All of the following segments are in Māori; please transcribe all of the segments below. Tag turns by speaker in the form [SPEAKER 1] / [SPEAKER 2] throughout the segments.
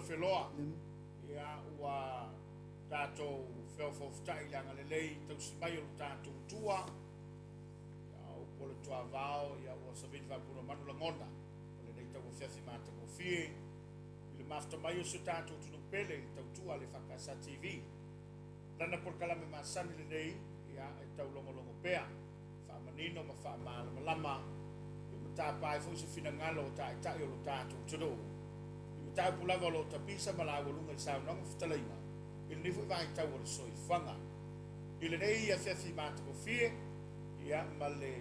[SPEAKER 1] feloa. Ia ua tātou whewhawhitai langa lelei tau simai o tātou tua. Ia o pole tua vao, ia ua savini whapuna manu langona. O le nei tau o whiawhi māta ko fie. I le mafta mai o su tātou tunu pele i tau tua le whakasa TV. Lana Polokalame masani le nei, ia e tau longo pea. Whamanino ma whamala malama. I matapai fo se fina ngalo o tai o lo tātou tunu. Tapuala lo tapisa malawa lunga i sao nonga fitalaima. Il nifu vai tau o le soi whanga. I le nei ia whiawhi māta ko fie, ia ma le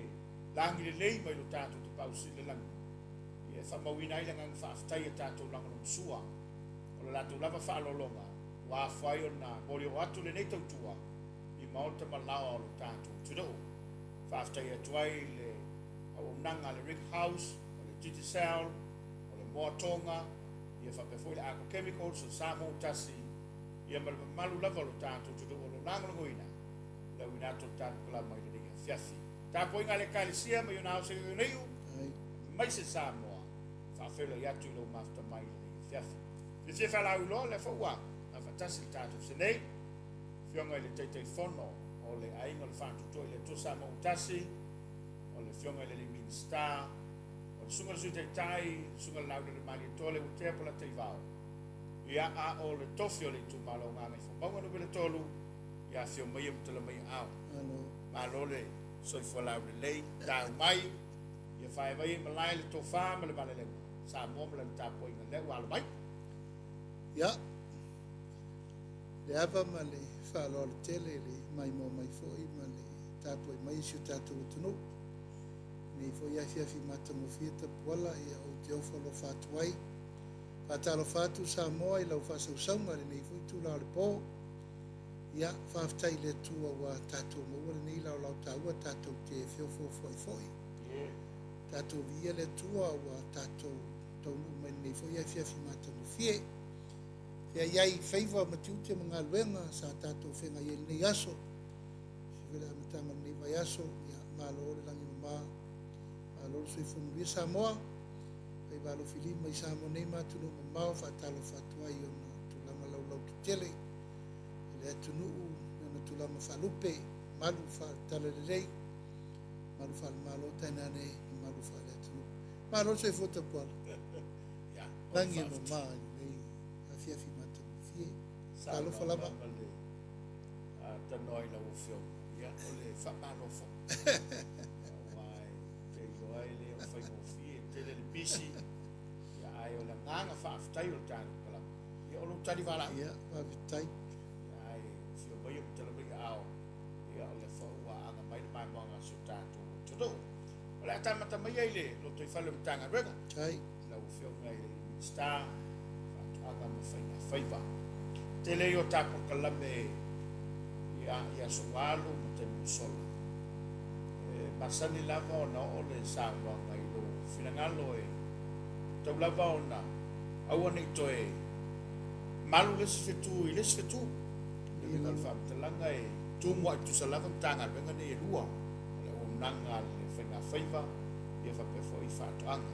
[SPEAKER 1] langi le lei mai lo tātou te pausi le langi. Ia whamawina i langang whaaftai a tātou langa no sua. O le lātou lava whaalolonga, wā whai o na mori o atu le nei tautua, i maota malawa o lo tātou tudo. Whaaftai a tuai le au nanga le Rick House, o le Titi Sal, o le Moatonga, ia whapewhoi le ako chemicals o Samoa tasi ia malu lava lo tātou tudu o lo nangoingoina lau inato Tapuala mai le ringa whiawhi. Tāpoi ngā le kailisia mai o nāo se ngiu mai se Samoa whawhela i atu i lo mafta mai le ringa whiawhi. Le te whalau lo le whaua a whatasi le tātou se nei whionga i le teitei whono o le ainga le whantuto i le to Samoa tasi o le whionga i le Limini Star sunga le suite tai, sunga le lauda le mali tole o te apola te vao. Ia a o le tofi o le tu malo ngā mai whambaunga no bele tolu, ia whio mai am tala mai au. Malo le soifua lauda lei, tau mai, ia whae vai malai le to wha ma le male lewa. Sa mua ma le tāpoi ngā lewa alo mai.
[SPEAKER 2] Ia, le ava ma le whaaloa le tele le mai mo mai foi ma le tāpoi mai siu tātou tunu. Nei fo ia fiafi matango fia Tapuala ia o te ofa lo whatuai. Whatalo whatu Samoa i lau whasausaunga le nei fo i tūla le pō. Ia whaftai le tua wa tātou maua le nei lau taua tātou te whiofo foi. Tātou via le tua wa tātou taunu mai nei fo ia fiafi matango fia. Fia iai whaiva matiute mga luenga sa tātou whenga i nei aso. Fivela amatanga nei vai aso, ia malo le langi maa. Alo sui funu Samoa, ai valo filima mai Samoa nei matunu mamao whaatalo whatuai o na tulama laulau ki tele, le atunu na tulama whalupe, malu whaatalo le rei, malu whaamalo taina nei, malu whaale atunu. Malo sui fu Tapuala. Langi mamao nei, a fiafi matanu fie, talo whalama.
[SPEAKER 1] Tanoi lau fio, ia, ole whaamalo fo. Ele o fai mo fie tele le bisi ya ai o la nganga whaaftai o Tapuala ia o lo tari wala
[SPEAKER 2] ia whaaftai
[SPEAKER 1] ia ai fio mai o tala mai ao ia o le whaua anga mai le mai monga so tātou todo o le atamata mai ai le lo toi whale o tanga rega lau fio ngai le star whaatuanga mo whaiva tele o Polokalame ia Soalepule mo te musola masani lava o na o le Samoa ngai lo finangalo e tau lava o na aua nei toe malu lesi fetu i lesi fetu le ngal whamtalanga e tūmua i tusalava tanga venga nei e lua le o nanga le whainga whaiva i e whapefo i whātuanga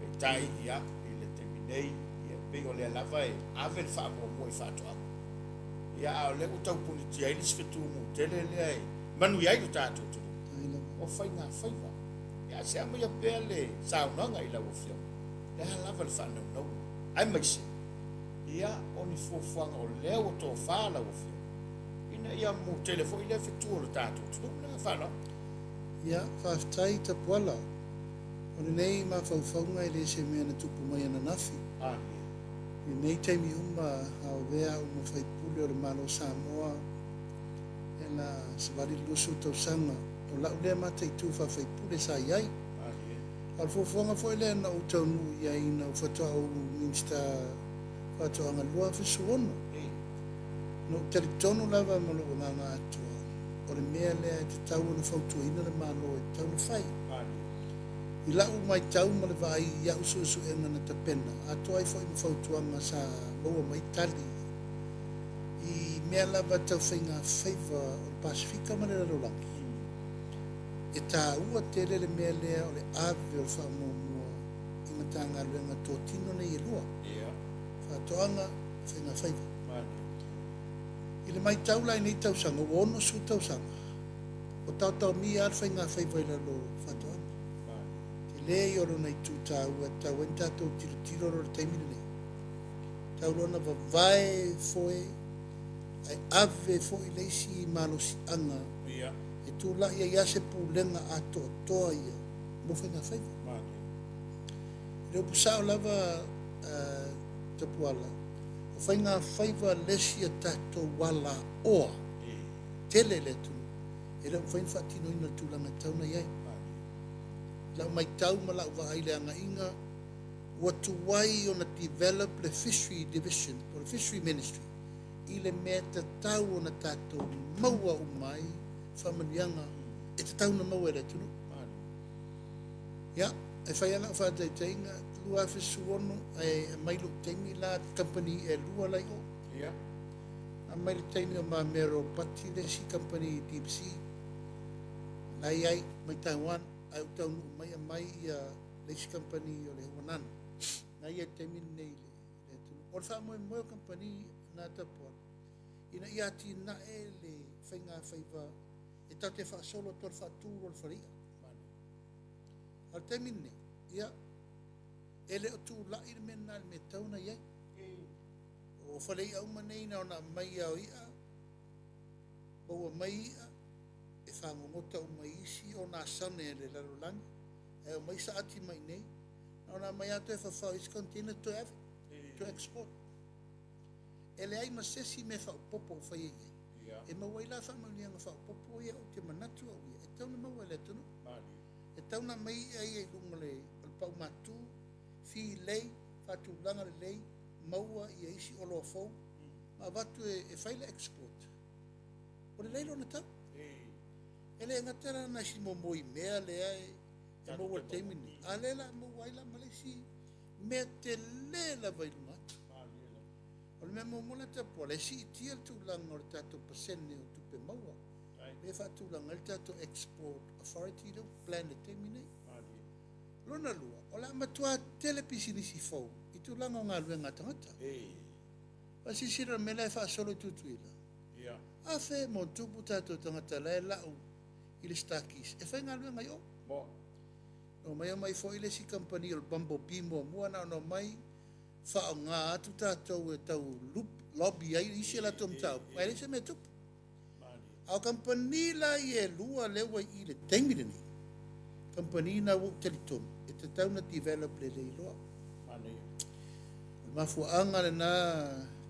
[SPEAKER 1] e tai ia i le teminei i e pego le lava e ave le whaamo mua i whātuanga ia ao le o tau puniti ai lesi fetu mu tele lea e manu iai o tātou tunu o whainga whaiva. Ia se ama ia pēr le saunanga i lau o whio. Le halava le whanau nau. Ai maise. Ia o ni fuafuanga o leo o tō whāla o whio. Ina ia mu telefo i le whetua o le tātou. Tunu na whanau.
[SPEAKER 2] Ia whaftai Tapuala. O nei ma whauwhaunga i le se mea na tupu mai ana nafi. I nei taimi uma hao wea o ma whaipule o le malo Samoa. E la savari lusu tau sanga. O lau lea mata i tūwha whaipule sa iai. Al fofonga fo ele na o taunu iai na o whatua o minsta whatua anga lua whesuono. No teritonu lava malo o nganga atua. O le mea lea te tau na whautua ina le malo e tau na whai. I lau mai tau ma le vai ia usu enga na tapena. Atua i fo i mwhautuanga sa loa mai tali. I mea lava tau whainga whaiva o le Pasifika ma le rarolangi. E tā ua tele le mea lea o le ave o whamomua i matanga luenga tō tino nei e lua. whatoanga whainga whaiva.
[SPEAKER 1] Mani.
[SPEAKER 2] I le mai taula i nei tausanga, o ono su tausanga. O tau mi ar whainga whaiva i lalo whatoanga. Te lei oro nei tūtau a tau en tātou tiro ro taimina nei. Tau rona wa vai foe, ai ave foe leisi malosi anga.
[SPEAKER 1] Ia.
[SPEAKER 2] E tū la ia iase pūlenga a toa ia. Mo whainga whaiva.
[SPEAKER 1] Mani.
[SPEAKER 2] Leo pusao lava Tapuala. O whainga whaiva lesi a tātou wala oa. Tele le tū. E rau whain whaatino ina tūlanga tauna iai. Lau mai tau ma lau wa aile anga inga. Watu wai on a develop the fishery division, or fishery ministry. I le mea te tau o na tātou maua o mai, whamanianga, e te tau na maua e le tunu. Ia, e whai ala o whātai teinga, lua whisu ono, e mailu teimi la company e lua lai o.
[SPEAKER 1] Ia.
[SPEAKER 2] A mailu teimi o maa mero pati le si company deep sea. Lai ai, mai Taiwan, au tau nu mai a mai ia le si company o le Hawanan. Na ia teimi nei le tunu. O le wha moe company na Tapuala. Ina ia ti na e le whainga whaiva e tau te wha solo tor wha tūro le wharia. Al teimi nei, ia, ele o tū lai le mena le me tauna iai. O whalei au manei na ona mai au ia, baua mai ia, e whangongota o mai isi o nā sane le larolangi, e o mai sa ati mai nei, na ona mai ato e whawhau is container to have, to export. Ele ai masesi me whaupopo o whai iai. E mawai la whamaulianga whaupopo ia o te manatu au ia, e tauna maua le tunu. E tauna mai ai e lunga le pau matu, fi lei, whatu langa le lei, maua i eisi o loa fau, ma watu e whaile export. O le leilo na tau. E le ngatera na si mo moi mea le ai, e maua teimini. A le la maua ila malesi, mea te le la vailunga. O le mea maumula te po, le si itia tu langa o le tato pasene o tupe maua. Le whatu langa le tato export authority do, plan le teimini. Lona lua, o la matua telepisi nisi fau. Tu langa o ngā luenga tangata. Pa sisira me lai wha solo tutuila. A whe mo tupu tātou tangata lai lau i le stakis. E whai ngā luenga i o? No mai o mai fo i le si company o le Bumblebee mua mua na no mai wha o ngā atu tātou e tau lobby ai isi la tom tau. Mai le se me tupu. Au company la i e lua lewa i le teimire ni. Company na wuk telitom. E te tau na develop le le iloa. Mafuanga le na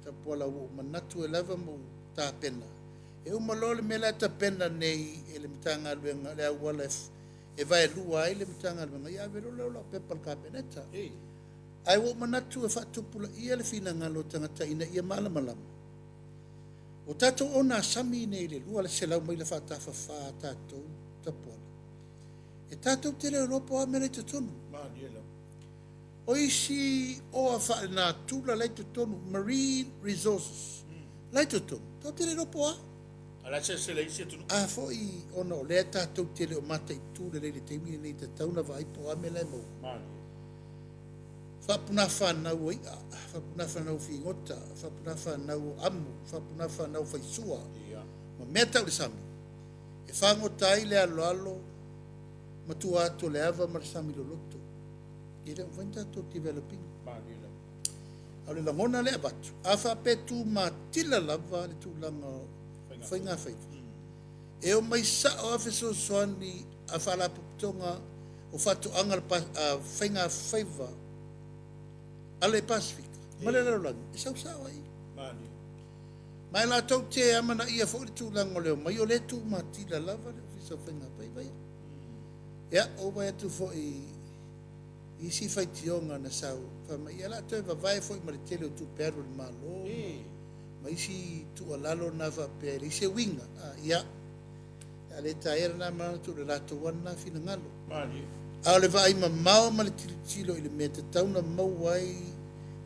[SPEAKER 2] Tapuala o manatu e lava mo tā pena. E umalole me la tā pena nei e le mitanga luenga le awala e vai lua ai le mitanga luenga. Ia vero leo lau pepal ka peneta. Ai o manatu e whatupula ia le fina ngalo tangata ina ia malamalama. O tato ona sami nei le lua le selau mai le whatafa wha tatou Tapuala. E tatou tele Europa a mele te tonu. O isi o a wha na tūla lai te tonu, marine resources. Lai te tonu, tau tele ropo a?
[SPEAKER 1] Ala se le isi tunu.
[SPEAKER 2] A fo i ona o lea tātou tele o mata i tūle le teimini nei te tauna wa ipo a me lai mau. Whapuna whanau o ia, whapuna whanau whi ngota, whapuna whanau amu, whapuna whanau whaisua. Ma mea tau le sami. E whangota ai le alo alo, matua ato le ava marasami lo loto. I reo whainta to developing. Au le langona le abatu. A whapetu ma tila lava le tūlanga whainga whaifa. E o mai sa o awhiso soani a whalaputonga o whatu anga whainga whaiva a le Pasifika. Mare raulangi. E sau sao ai. Mai la tau te amana ia fo le tūlanga leo. Mai o le tū ma tila lava le awhiso whainga whaiva. Ia, o mai atu fo isi fai tionga na sau. Ma ia la toi va vai foi ma le tele o tu perro le malo. Ma isi tu alalo na va per isi winga. Ia. Ale taera na ma tu le lato wana fina ngalo. A le vai ma mau ma le tilo i le meta tauna mau ai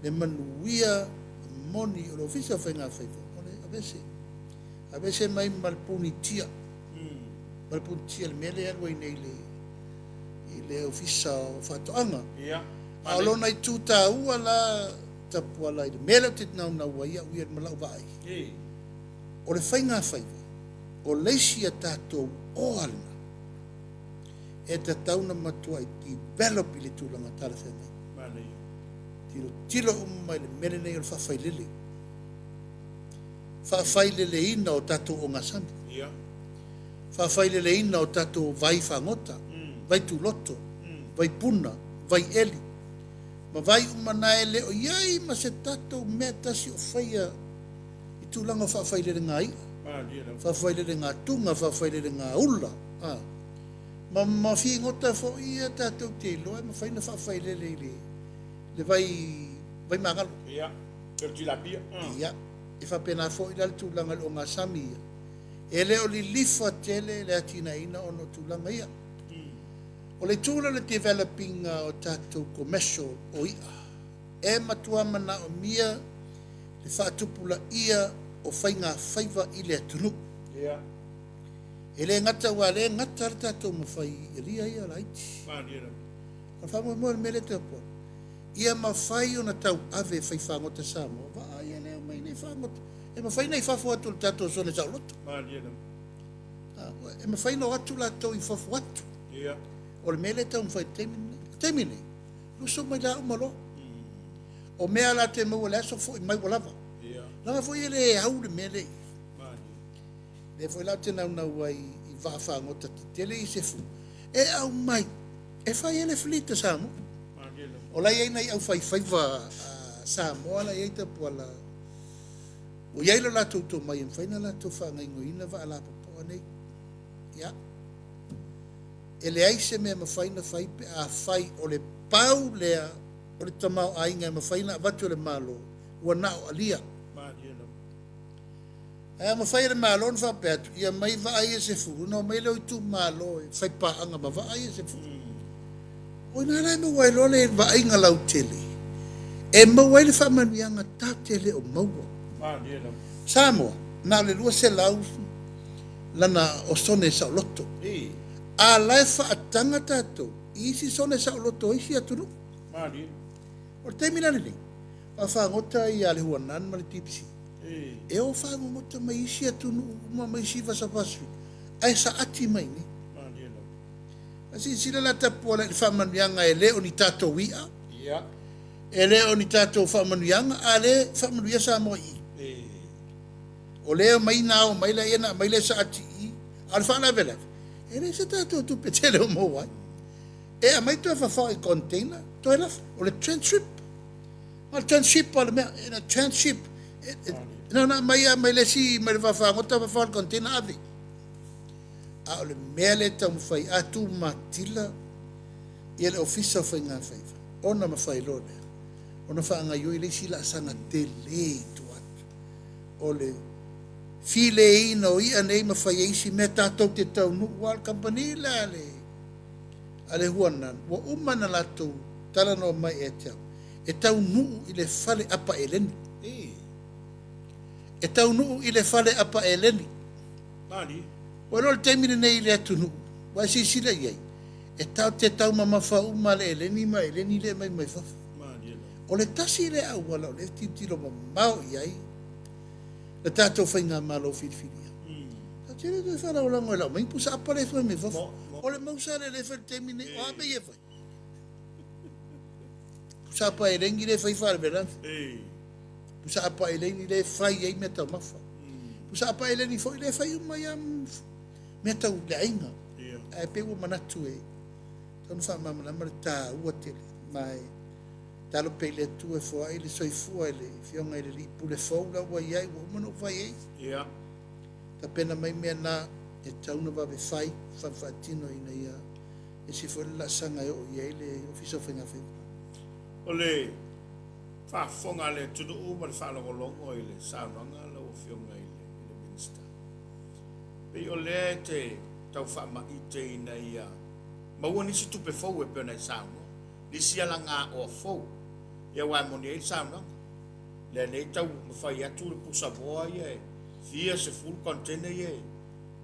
[SPEAKER 2] le manuia moni o lo fisa whainga whaifa. Ole avese mai malpuni tia. Malpuni tia le mele alwa i nei le ofisa o whatoanga. A lona i tūta ua la Tapuala i le mele o te na waia uia malau vai. O le whainga whaiva, o leisi a tātou o alina, e te tauna matua i develop i le tūlanga tala whenei. Tilo umai le mele nei o le whawhailele. Whawhailele ina o tātou o ngasami. Whawhailele ina o tātou vai whangota, vai tūloto, vai puna, vai eli. Ma vai umana e leo iai ma se tātou mea tasi o whaia i tūlanga whawhailele ngā ia. Whawhailele ngā tunga, whawhailele ngā ula. Ma fi ngota fo ia tātou te loa, ma whaina whawhailele i le vai mangalo.
[SPEAKER 1] Ia, tilapia.
[SPEAKER 2] Ia, e whapena fo i lal tūlanga o ngā sami ia. E leo li lifa tele le atina ina o no tūlanga ia. O le tūla le developing o tātou commercial o ia. E matua mana o mia le whaatupula ia o whainga whaiva i le atunu.
[SPEAKER 1] Ia.
[SPEAKER 2] E le ngata wa le ngata le tātou mawhai i ria ia laiti. Ka whamu mo le mele te po. Ia mawhai o na tau ave whai whangota Samoa. Wa ia leo mai nei whangota. E mawhai nei whafu atu le tātou sone sau loto. E mawhai no atu la tau i whafu atu.
[SPEAKER 1] Ia.
[SPEAKER 2] O le mele tau mwhai temine. Luso mai la umalo. O mea la te mau le aso fo i mai walava. Langa fo i le hau le mele. Le fo i lau te nau ai i whaafangota te tele i se fu. E au mai. E whai ele flita Samoa. O lai ei nei au whaiva Samoa la ei Tapuala. O iei lo la tautou mai en whaina la tau whaangaingoina wa ala papoa nei. Ia. E le aise mea mawhaina whai pe a whai o le pau lea o le tamau ainga mawhaina watu le malo ua nao alia. Ea mawhai le malo na whapeatu ia mai wa aia se furu no mai leo i tu malo e whai paanga ma wa aia se furu. O ina rai me wai lo le wa ainga lau tele. E mawai le whamanuianga tā tele o maua. Samoa, na le lua se lau lana o sone sa loto. A lai whaatanga tātou, isi sone sa loto isi atunu. O te mina ni, a whangota i ale huanan ma le tipisi. E o whangota mai isi atunu, uma mai isi wasapaswi. Ai sa ati mai ni. Asi sila la Tapuala i whamanuianga e leo ni tātou wia. E leo ni tātou whamanuianga, a le whamanuia Samoa i. O leo mai nao, mai la ena, mai le sa ati i. Al whana vela. E le se tātou tu petele o mo wai. E a mai tu e whawhau i container, tu e lafa, o le transship. O le transship o le mea, e na transship. Na mai le si, mai le whawhau, ngota whawhau i container avi. A o le mea le tau mwhai, a tu matila, i le ofisa whai ngā whaiva. Ona mawhai lo lea. Ona whaanga yoi le si la sanga te le tu atu. O le file ina o ia nei mawhai eisi me tātou te tau nu wal company la le. Ale huanan, wa umana latou tala no mai e tau. E tau nuu i le fale apa e leni. E tau nuu i le fale apa e leni. Wa lo le temine nei le atu nuu. Wa si sila iai. E tau te tau mamafa uma le e leni ma e leni le mai mai fafa. O le tasi le au wala o le titilo mamau iai. Le tātou whainga malo whiriwhiria. Ta tere tui whara o lango e lau. Mai pusa apa le whai me fafa. O le mausa le whai temine o abe e whai. Pusa apa e rengi le whai whare veranthi. Pusa apa e lengi le whai ei me tau mafa. Pusa apa e lengi whai le whai umai am me tau le ainga. E pewa manatu e. Tau nwha mamana mara tā ua tele. Mai talo pe le tu e fo ai le soifua le fionga le li pule fo la wa ia wa mano vai ai ta pena mai me na e tauna va ve fai fa fatino ina ia e si fo la sanga o ia le ofiso fenga fe
[SPEAKER 1] ole fa fonga le tu u ma fa lo longo ile sa ranga lo fionga ile minister pe ole te tau fa ma ite ina ia ma woni si tu pe fo e pe na sa ni si ala nga o fo ia wa moni e sama le nei tau mawhai atu le pusa boa ia e fia se full container ia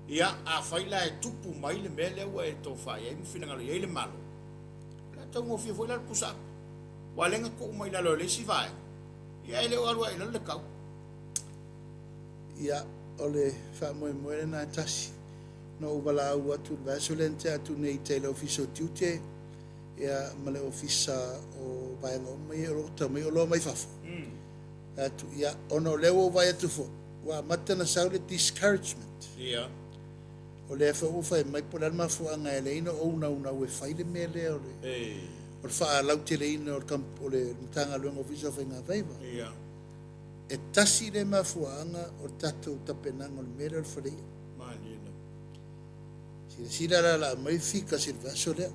[SPEAKER 1] ia a whaila e tupu mai le mele ua e tau whai e mwhinangalo ia le malo la tau mo fia fwila le pusa wa lenga ko mai lalo le si vai Ia ele o alua ila le kau.
[SPEAKER 2] Ia, o le whamoe na tasi. No ubala au atu vasolente atu nei te le ofisa o tiute. Ia ma le ofisa o vaenga o mai o rota mai o loa mai fafo. Atu ia, ono leo vai atu fo. Wa matana saule discouragement.
[SPEAKER 1] Ia.
[SPEAKER 2] O le fa ufa e mai pola mafuanga e le ina o una ue faile me le o le. O le faa lau te le ina o le mtanga luenga ofisa o whainga vaiva.
[SPEAKER 1] Ia.
[SPEAKER 2] E tasi le mafuanga o tatou tapenanga o le mele o le whalea.
[SPEAKER 1] Malina.
[SPEAKER 2] Sira la mai fika sir vaso le.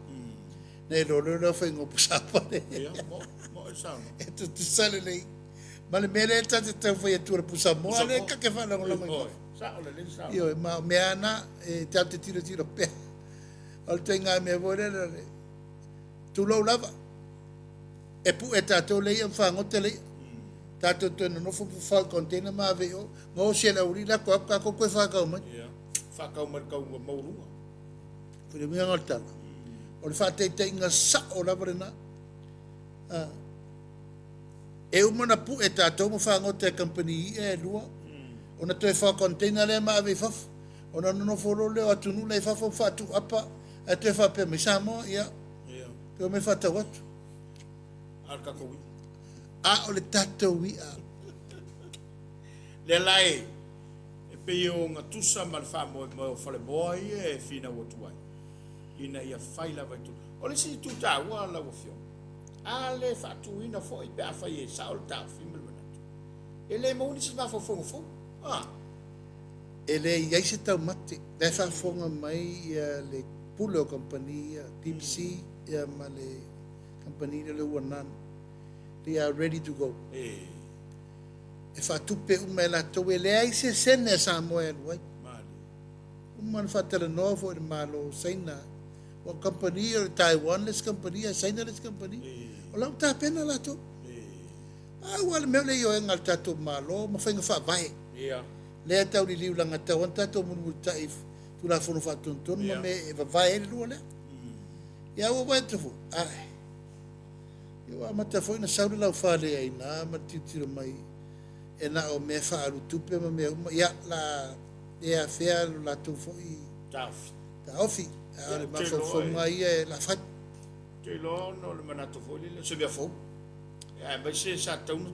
[SPEAKER 2] Nei lolo le whainga o pusapa le.
[SPEAKER 1] Ia, mo e sao.
[SPEAKER 2] E tu sale le. Ma le mele e tate tau whai atua le pusamoa le kake whanau la mai whafu.
[SPEAKER 1] Sao le sao.
[SPEAKER 2] Io, ma me ana e te te tiro pe. Al te ngā me vore le. Tu lo lava. E pu e tatou le ia whango te le. Tatou tōna no fu fa container ma ve o. Ngo se la uri la ko ka ko ko fa ka mai.
[SPEAKER 1] Ia. Fa ka mai ka mo maurunga.
[SPEAKER 2] Fu le minga ngata. O le fa te inga sa o lava na. E umana pu e tatou mo whango te company e lua. Ona toi fa container le ma ve faf. Ona no folo le atu nu le fafo fa tu apa. E toi fa pe me samo ia.
[SPEAKER 1] Ia.
[SPEAKER 2] Pe me fa ta watu.
[SPEAKER 1] Al ka ko wi.
[SPEAKER 2] A o le tatou ia.
[SPEAKER 1] Le lai. E pe o nga tusa ma le fa mo fale boy e fina o tuai. Ina ia faila vai tu. O le si tu ta wa la wo fio. Ale fa tu ina fo i pe a fa ye sa o ta fimel mana. Ele mo ni si ma fo fo.
[SPEAKER 2] E le iai se tau mate. Le whafonga mai le Pulo company, Deep Sea, ma le company le Wanan. They are ready to go. E whatupe ume la tau e le ai se sene Samoa e luai. Uman whatara novo e malo saina. O company o Taiwan-less company, a China-less company. O lau ta pena la tau. Wale meo le io e ngal tatou malo, ma whainga whawahe. Le tau li liu langa tau, an tatou munu taif, tu la whono whatuntun, ma me e whawahe le lua le. Ia ua wai tafu, ai. Ia mata fo ina saure lau whale ai nā, ma titira mai, e na o mea whaaru tupe, ma mea uma, ia la, e a whea la tau fo i.
[SPEAKER 1] Taofi.
[SPEAKER 2] Taofi, a le mawhawhonga ia e la whai.
[SPEAKER 1] Te lo no le manato fo le se via fo. Ya ba se sa tonu.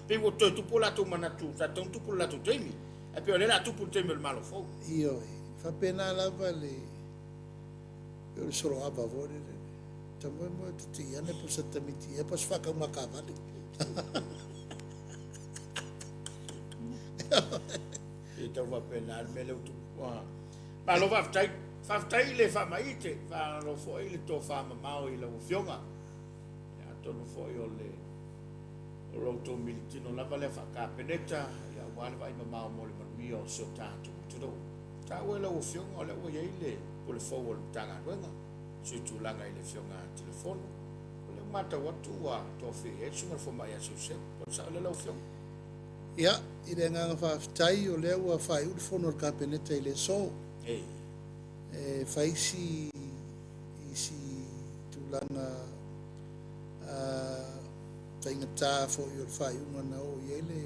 [SPEAKER 1] Pe wo to tu pola tu manatu, sa tonu tu pola tu temi. E pe ole la tu pu temi le malo fo.
[SPEAKER 2] Io, fa pena la vale. Io solo a favore. Tamoi mo tutti ane po sa tamiti, e pas fa ka uma cavale.
[SPEAKER 1] E tau va pena me le tu. Ma lo va fai le fa maite, fa lo fo ile to fa mamao ile o fionga. Tono foi o roto militino lava le whaka peneta ia wale vai mamao mo le manui o so tātu tudo. Tā ue la o fionga o le ua iei o le fau o le tanga ruenga. Sui tūlanga i le fionga telefono. O le mata watu a tofi e sunga fo mai a seu seu. Po sa le lau fionga.
[SPEAKER 2] Ia, i le nganga whaftai o le ua whai uli fono o ka peneta i le so. Whaisi isi tūlanga tainga tā fo i o whai unga na o i ele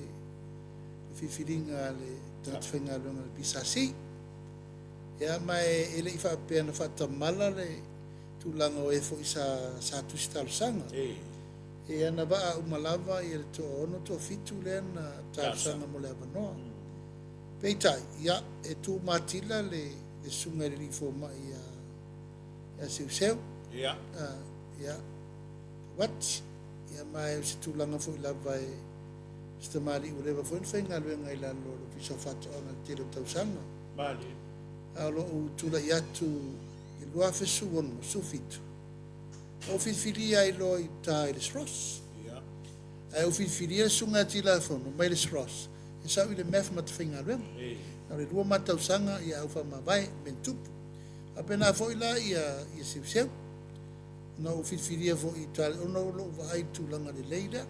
[SPEAKER 2] whiwhiringa le tatwhenga lunga le pisasi. Ia mai ele i whapea na whatamala le tūlanga o e fo i sa tusi talusanga. E ana waa umalawa i le to ono to fitu le na talusanga mo le avanoa. Peitai, ia e tū matila le sunga le rifo mai a siu seu. Ia. What? Ia mai o se tūlanga fo i lava e stamari u lewa fo i whainga luenga i lalo lo piso whato ana te lo tausanga.
[SPEAKER 1] Mali.
[SPEAKER 2] Alo o tula i atu i lua fesu ono sufitu. O whiwhiria i lo i tā i les Ross.
[SPEAKER 1] Ia.
[SPEAKER 2] Ai o whiwhiria sunga ti la fono mai les Ross. E sau i le mef mat whainga luenga. Na le lua matausanga i au whamawai men tupu. Apena fo i la i a siu seu. Na o whiwhiria fo i tale, ona o loo wa ai tūlanga le leida.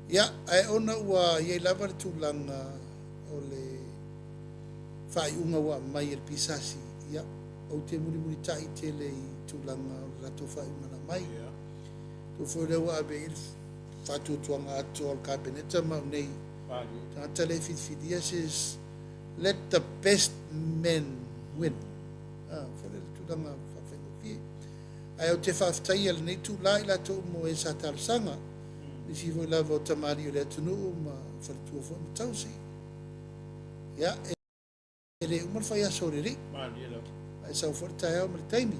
[SPEAKER 2] Ia, ai ona ua iei lava le tūlanga o le whai unga wa mai el pisasi. Ia, o te muri tai te le i tūlanga o le rato whai unga na mai. Tu fo le wa abe il whātutuanga atu o kabineta mau nei. Tangata le whiwhiria says, let the best men win. Whare tulanga whawhengopi. Ai o te whawhtai ala nei tu lai la tō mo e sa talasanga. Nisi voi lava o tamari o le atunu ma wharitua fo ma tausi. Ia, e le umar whai aso re ri. Ai sau wharitai au ma le taimi.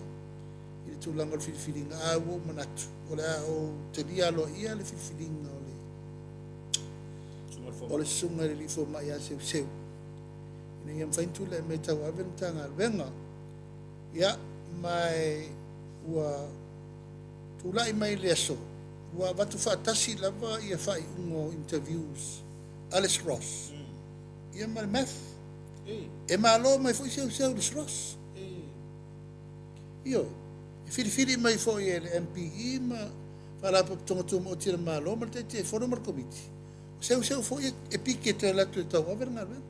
[SPEAKER 2] I le tūlanga o whiwhiringa a o manatu. O le a o te lia lo ia le whiwhiringa o le. O le sunga le lifo mai a seu seu. Ina iam whaintu le me tau awen tanga alwenga. Ia, mai ua tūlai mai le aso. Ua watu whaatasi lava ia whai ungo interviews. Alice Ross. Ia ma le math. E malo mai fo seu seu Alice Ross. Io. E whiri mai fo i le MPE ma whalapa tongatuma o tira malo ma te te whono mar komiti. Seu fo e piki te latu e tau awer ngā wen.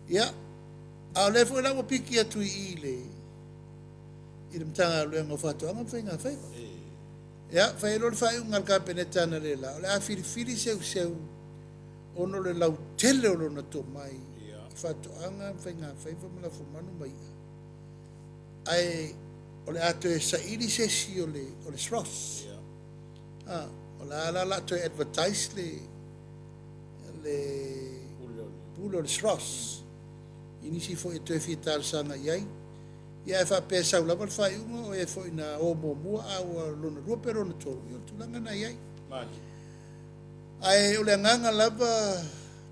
[SPEAKER 2] Ia. A le fo e lawa piki atu i le i le mtanga luenga whatu anga mwhai ngā whaiwa. Ia, whai lor whai unga ka penetana le la. O le a whiri seu ono le lau tele o lona tō mai. I whatu anga mwhai ngā whaiwa mala fumanu mai. Ai, o le ato e sairi sesi o le Sross. O le ala la to advertise le pulo le Sross. Inisi fo e to e fitar sanga iai. Ia e whape sau lawal whai unga o e fo ina o mua a o lona rua pero na tōru. Ia tulanga na iai. Ai o le nganga lava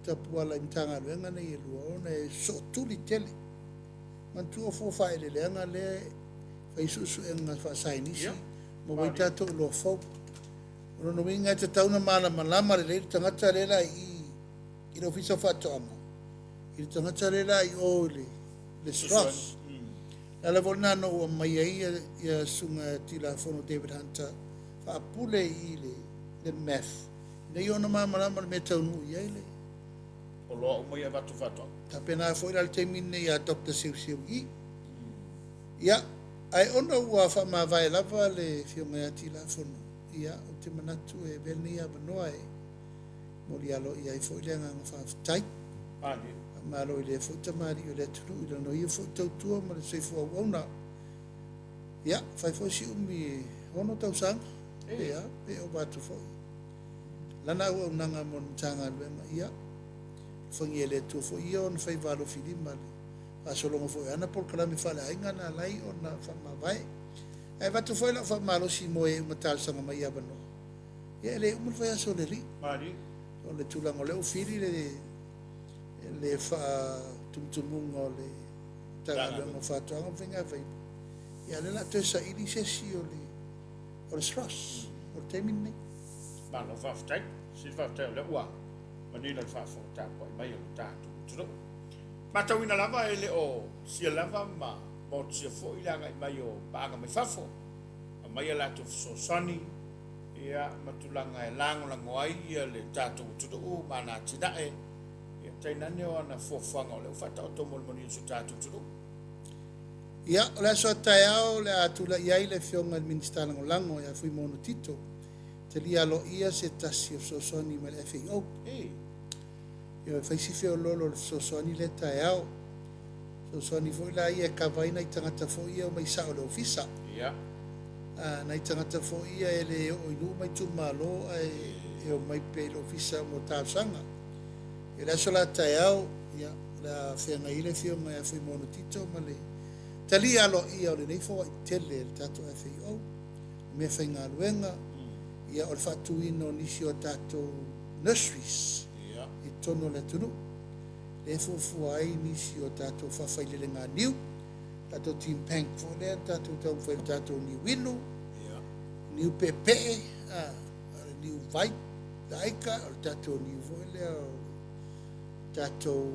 [SPEAKER 2] Tapuala imtanga luenga na i lua ona e so tuli tele. Mantua fo whai le leanga le whai susu e ngā whaasainisi. Mo wai tato lo fau. Ono no winga te tauna mana malama le leiri tangata rela i le ofisa whatoanga. I le tangata rela i o le Sross. Ala volna no o mai ai ia sunga tila fono David Hunter. Whaapule i le math. Nei ona malama me taunu i ai le.
[SPEAKER 1] O loa o mai a watu whatoa.
[SPEAKER 2] Ta pena foi al temine ia Dr. Siu i. Ia, ai ona ua wha vai lava le whionga ati la fono. Ia, o te manatu e velni a manoa e. Mori alo ia i foi le nganga whawhitai. Maro i le foi tamari o le tunu. Ila no ia foi tautua ma le seifu au auna. Ia, whai foi si umi hono tau sang. Ia, pe o watu foi. Lana ua unanga mon tanga luenga. Ia. Whangi e le tua fo ia on whai walo whiri male. Aso longa fo e ana Polokalame whale ainga na lai o na whamawai. E watu fo e la whamalo si mo e umatal sanga mai abano. Ia le umar whai aso le ri. O le tulang o le whiri le wha tumtumunga o le tangaluanga whatuanga whinga whai. Ia le la tesa iri sesi o le Sross. O le temin nei.
[SPEAKER 1] Malo whaftai. Si whaftai o le ua. Manila whafo tāpoi mai o tātu tunu. Matawina lava e le o sia lava ma mo sia fo i langa i mai o baaga mai whafo. A mai a lato sosani ia matulanga e lango lango ai ia le tātu tunu u mana tinae. Ia tainane o ana fofanga o le ufata o tomo le moni su tātu tunu.
[SPEAKER 2] Ia, o le aso tai au le atula iai le whionga minister lango lango ia fui mono tito. Te lia lo ia se tasi o sosoni ma le FAO. Ia whaisi whio lolo le sosoni le tae au. Sosoni fwoi la ia ka vaina i tangata fwoi ia o mai sao le ofisa. Na i tangata fwoi ia e le o inu mai tu malo e o mai pe le ofisa mo tāsanga. E la sola tae au, ia, la whenga i le whio mai a fwoi mono tito ma le. Ta lia lo ia o le nei fwoi tele le tato FAO. Me whainga luenga. Ia o le whatuino nisi o tātou nurseries i tono le tunu. Le fufua ai nisi o tātou whawhailele ngā niu. Tātou team pank fo lea, tātou tau whaile tātou niu winu. Niu pepe, niu vai, laika, o tātou niu voile, tātou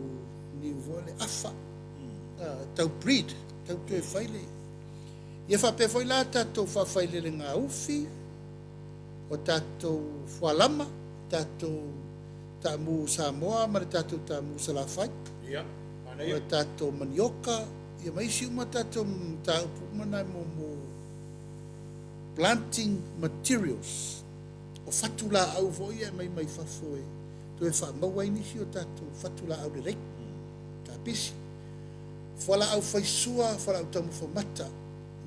[SPEAKER 2] niu voile afa. Tau breed, tau tue whaile. Ia whape whaila tātou whawhailele ngā uwhi. O tātou whalama, tātou tamu Samoa, ma tātou tamu Salafai. O tātou manioka, ia maisi uma tātou taupu mana mo planting materials. o fatula au fo ia mai fafo e to e fa mau ai nisi o tatou fatula au de rek ta pisi fola au faisua fola au tamu mata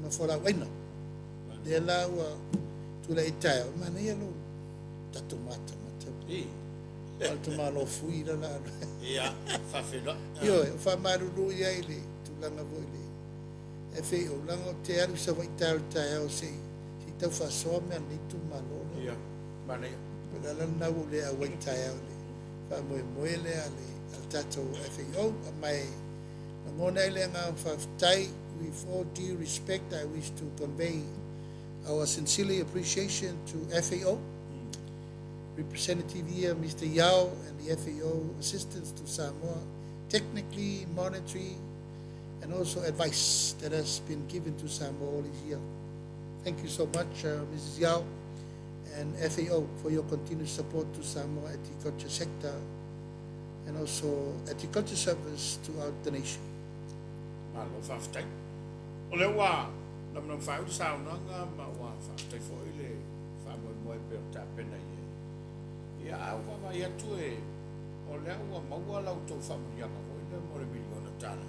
[SPEAKER 2] ma fola au aina de la wa tu la ita mana ia lo tatou mata alto malo fui la
[SPEAKER 1] ia fa fela
[SPEAKER 2] yo fa maruru ia ile tu langa vo ile e fe o langa te aru sa vai tal ta o se si tau fa so me ni tu malo
[SPEAKER 1] ia mana ia
[SPEAKER 2] pela la na o le a vai ta o le fa mo le ale al tatou FAO mai ngona ile nga fa tai with all due respect I wish to convey our sincerely appreciation to FAO Representative here, Mr. Yao, and the FAO assistance to Samoa, technically, monetary, and also advice that has been given to Samoa all this year. Thank you so much, Mrs. Yao and FAO, for your continued support to Samoa agriculture sector and also agriculture service throughout the nation.
[SPEAKER 1] Malo faftai. Ole wa nam fai sa nga ma wa faftai fo ile fa mo pe ta pena ia au va ia tu e o le ua maua lau tau whamurianga o ile mo le miliona tala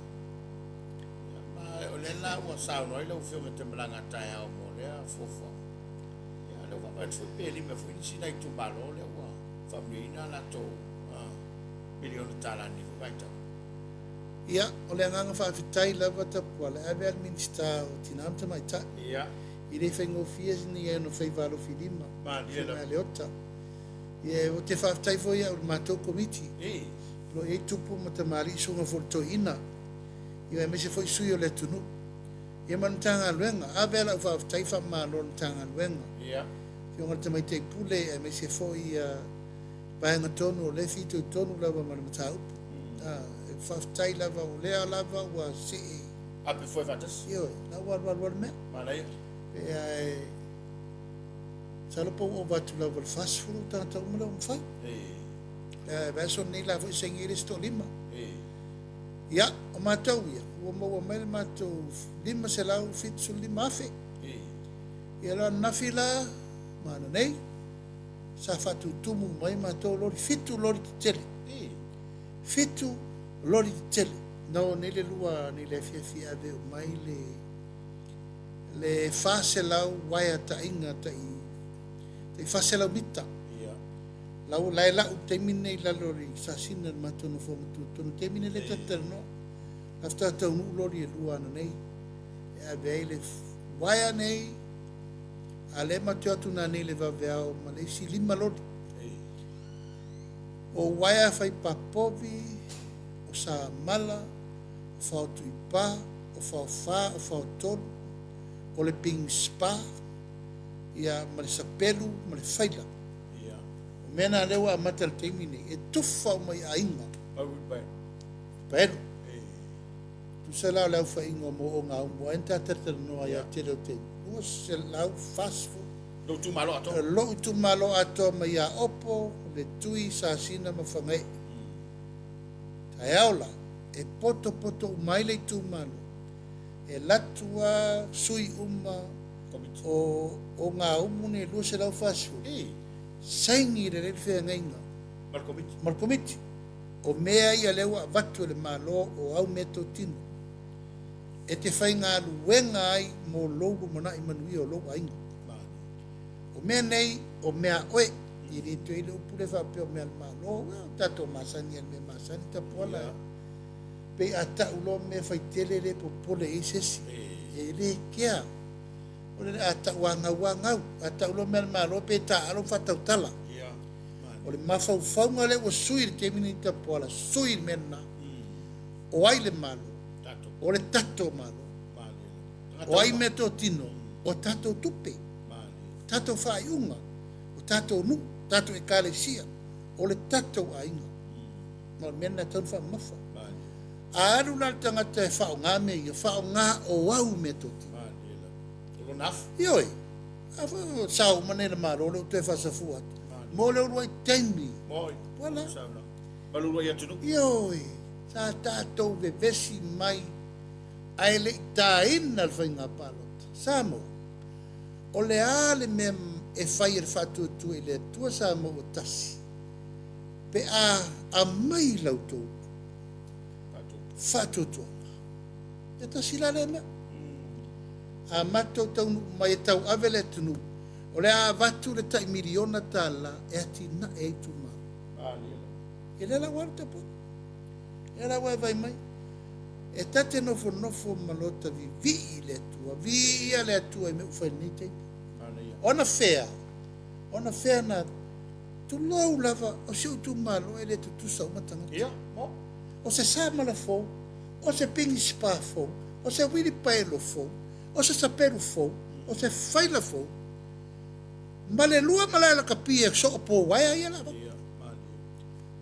[SPEAKER 1] ia ma o le la ua sao noi lau whiunga te malanga tai au mo lea fofo ia le ua tu pe lima fui nisi nai tu malo le ua whamuriina la tau miliona tala ni vaita
[SPEAKER 2] ia o le nganga whaafitai lava Tapuala ave al minista o tinamta mai ta
[SPEAKER 1] ia
[SPEAKER 2] i re whaingofia ni e no whaivaro filima
[SPEAKER 1] ma ni le
[SPEAKER 2] leota ia o te whaafitai fo ia o le mātou komiti lo e tupu ma te mari sunga fo ina ia e mese fo isui o le tunu ia manutanga luenga ave ala whaafitai wha malo tanga luenga
[SPEAKER 1] ia
[SPEAKER 2] whionga te mai te pule e mese fo ia paenga tonu o le fitu tonu lava ma le mataupu e whaafitai lava o lea lava ua se e
[SPEAKER 1] ape foi vatas
[SPEAKER 2] ia na wal mea
[SPEAKER 1] mana ia
[SPEAKER 2] e ai salopo o batu lava le fasfuru tata umala o mwhai vaso nei lava i sengire sto lima ia o mātou ia ua maua mai le mātou lima se lau fitu lima afe ia la nafi la mana nei sa fatu tumu mai mātou lori fitu lori te tele fitu lori te tele no nei le lua nei le fia ave o mai le fase lau waia ta inga ta i te fase lau mita lau lai lau te mine la lori sa sina matono fo matono te mine le tatano after ta unu lori e lua na nei e ave ai le waia nei ale mateo tu na nei le vaveao ma le si lima lori o waia fai papovi o sa mala o fao tuipa o fao fa o fao tonu o le ping spa ia ma le sapelu ma le faila o mena lewa amata le teimi nei e tufa o mai a inga paelu tu se lau lau fa inga mo o ngā umo enta tatar noa ia te reo te ua se lau fasfu
[SPEAKER 1] lo tu malo ato
[SPEAKER 2] lo tu malo ato ma ia opo le tui sa sina ma whangai tai aola e poto mai le tu malo e latua sui uma o ngā umu ne lua se lau fasfu saingi re re whea ngainga malkomiti o mea ia lewa vatu le malo o au meto tino e te whai ngā luenga ai mo logu mana i manui o logu ainga o mea nei o mea oe i re tu ele upule whapea o mea le malo tato masani al mea masani Tapuala pe ata ulo me whai tele re popole e sesi e re kia o le ata wangau ata ulo mea le malo pe ta alo whatautala o le mawhauwhaunga le o sui le temini Tapuala sui le mena o ai le malo o le tato malo o ai me to tino o tato tupe tato whaiunga o tato nu tato e kalesia o le tato ainga ma le mena tau wha mawha a aru nal tangata e whao ngā me ia whao ngā o au me to tino ioi a whao sao manera malo o le te whasafua mo le uruai taimi wala ioi sa tato ve vesi mai aile ta ina al whainga palot Samoa o le ale me e fai e fatu tu e le tua sa mo o tasi. Pe a mai lautou. Fatu tu. E tasi la le mea. A matou tau mai tau avele tunu. O le a vatu le tai miliona tala e ati na e tu ma. E le la wala te po. E la wai vai mai. E tate nofo malota vi le tua. Via le tua e me ufai ni te. Ona fea na tu lau lava o se tu malo e le tu sa matanga. O se sa mala fo, o se pingi spa fo, o se wili paelo fo, o se saperu fo, o se faila fo. Male lua malai la kapi e so po waya ia lava.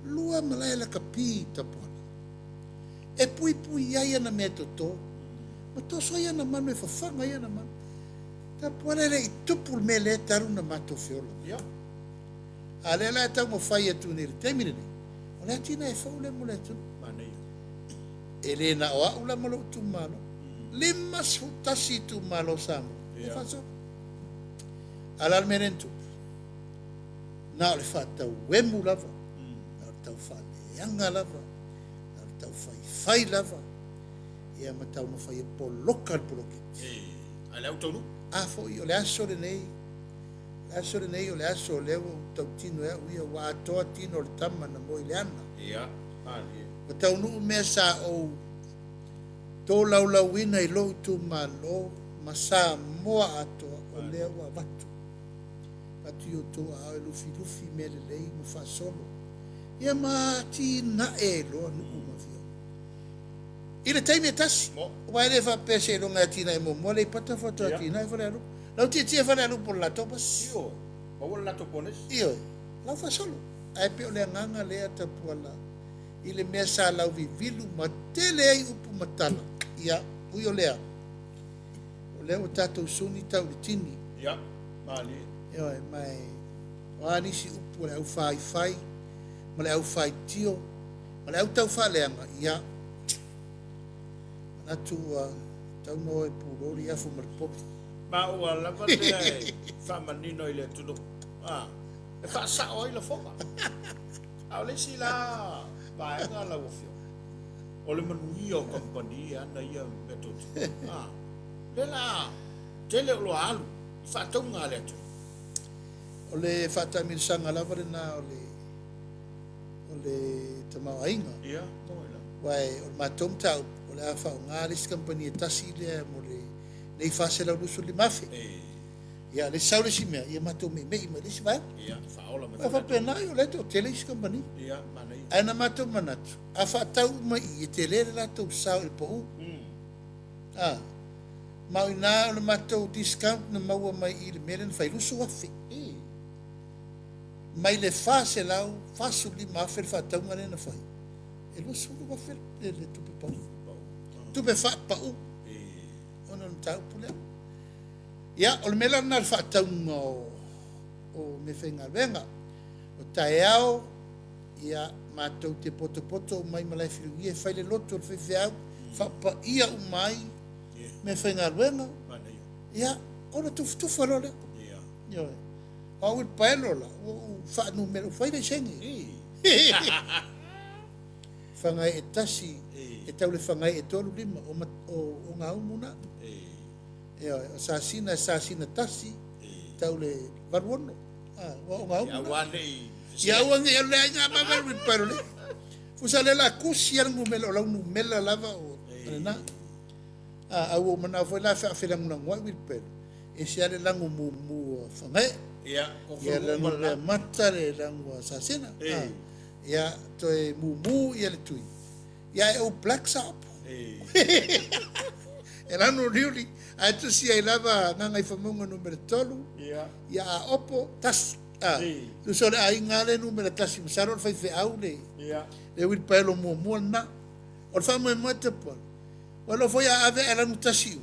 [SPEAKER 2] Lua malai la kapi Tapuala. E pui ia na metoto. Ma toso ia na manu e Fofoga ia na manu. Tapuala le i tupu me le taru na mato fiola. A le la tau mo fai atu nere. Teimine ne. O le atina e fau le mo le atu. E le na o au la malo tu malo. Lima sutasi tu malo samo. E faso. Ala meren tu. Na le fa tau wemu lava. Na le tau fa leanga lava. Na le tau fai lava. Ia ma tau no fai e Polokalame.
[SPEAKER 1] Ai lau tonu.
[SPEAKER 2] A fo o le aso le nei o le aso le o tau tino e uia wa atoa tino le tama na mo i le ana. Ma tau nuu mea sa o tō laulauina i lo tu malo ma sa moa atoa o lea wa watu. Watu i o tō a e lufi me le lei ma fa solo. Ia ma ti na e loa nuu ma fio. I le taimi e tasi. Wa ele fa pese lo nga tina e mo le pata foto tina e fa le lau tia fa le alu por la topas.
[SPEAKER 1] Io. Ma wala la topones.
[SPEAKER 2] Io. Lau fa solo. Ai pe o le nganga le Tapuala. I le mea sa lau vivilu ma tele ai upu matala. Ia. Ui o lea. O lea o tatou suni tau le tini.
[SPEAKER 1] Ia. Mali.
[SPEAKER 2] Io e mai. O anisi upu le au fai. Ma le au fai tio. Ma le au tau fa leanga. Ia. Atu tau no e purori afu marpopi.
[SPEAKER 1] Ma ua lava le fa manino i le tunu. E fa sa oi la foga. Au le si la vaenga la ufio. O le manui o kompani ana ia metotu. Le la tele lo alu. Fa tau ngā le atu.
[SPEAKER 2] O le fatamir sanga lava le na o le tamau ainga.
[SPEAKER 1] Ia, moila.
[SPEAKER 2] Wai o matom tau o le afa o ngā ris kampani e tasi le mo le nei fase la lusu le mafe. Ia le saule si mea, ia matom me mei ma le si vai.
[SPEAKER 1] Ia, faola me.
[SPEAKER 2] Fa pena o le to tele is kampani.
[SPEAKER 1] Ia, manai.
[SPEAKER 2] Ana matom manatu. Afa tau mai e tele la to sao il po. Ma ina o le matou discount na maua mai i le meren fai lusu afe. Mai le fase lau fasu li mafe fa tau ngane na fai. E lusu lu afe le tupe pau. Tupe fa pau. Ona no tau pule. Ia, o le mela na fa tau o me fenga venga. O taeao, ia matou te poto mai malai filu ia fai le loto le fefeau. Fa pa ia umai. Me fenga venga. Ia, ona tufu lole. Ia. Au il paelo la, o fa numero fai le sengi. Fangai e tasi, e tau le fangai e tolu lima, o ngā umuna. Ia, sasina tasi, tau le varuono. O ngā umuna. Ia wangi e lea ngā mamaru il paelo le. Fusa le la kusi al ngumela, o lau numela lava o na. Au o mana foi la fa felang na ngoi il paelo. E se ale langu mu fangai. Ia le mata le langua sasina. Ia toi mumu ia le tui. Ia e o black sap. E lano riuli. A tu si ai lava ngai famonga numero tolu. Ia a opo tas. Tu sole ai ngale numero tas masaro fai fe au le. Le wil pelo mumu na. O famo e mata po. Walo foi a ave ela no tasiu.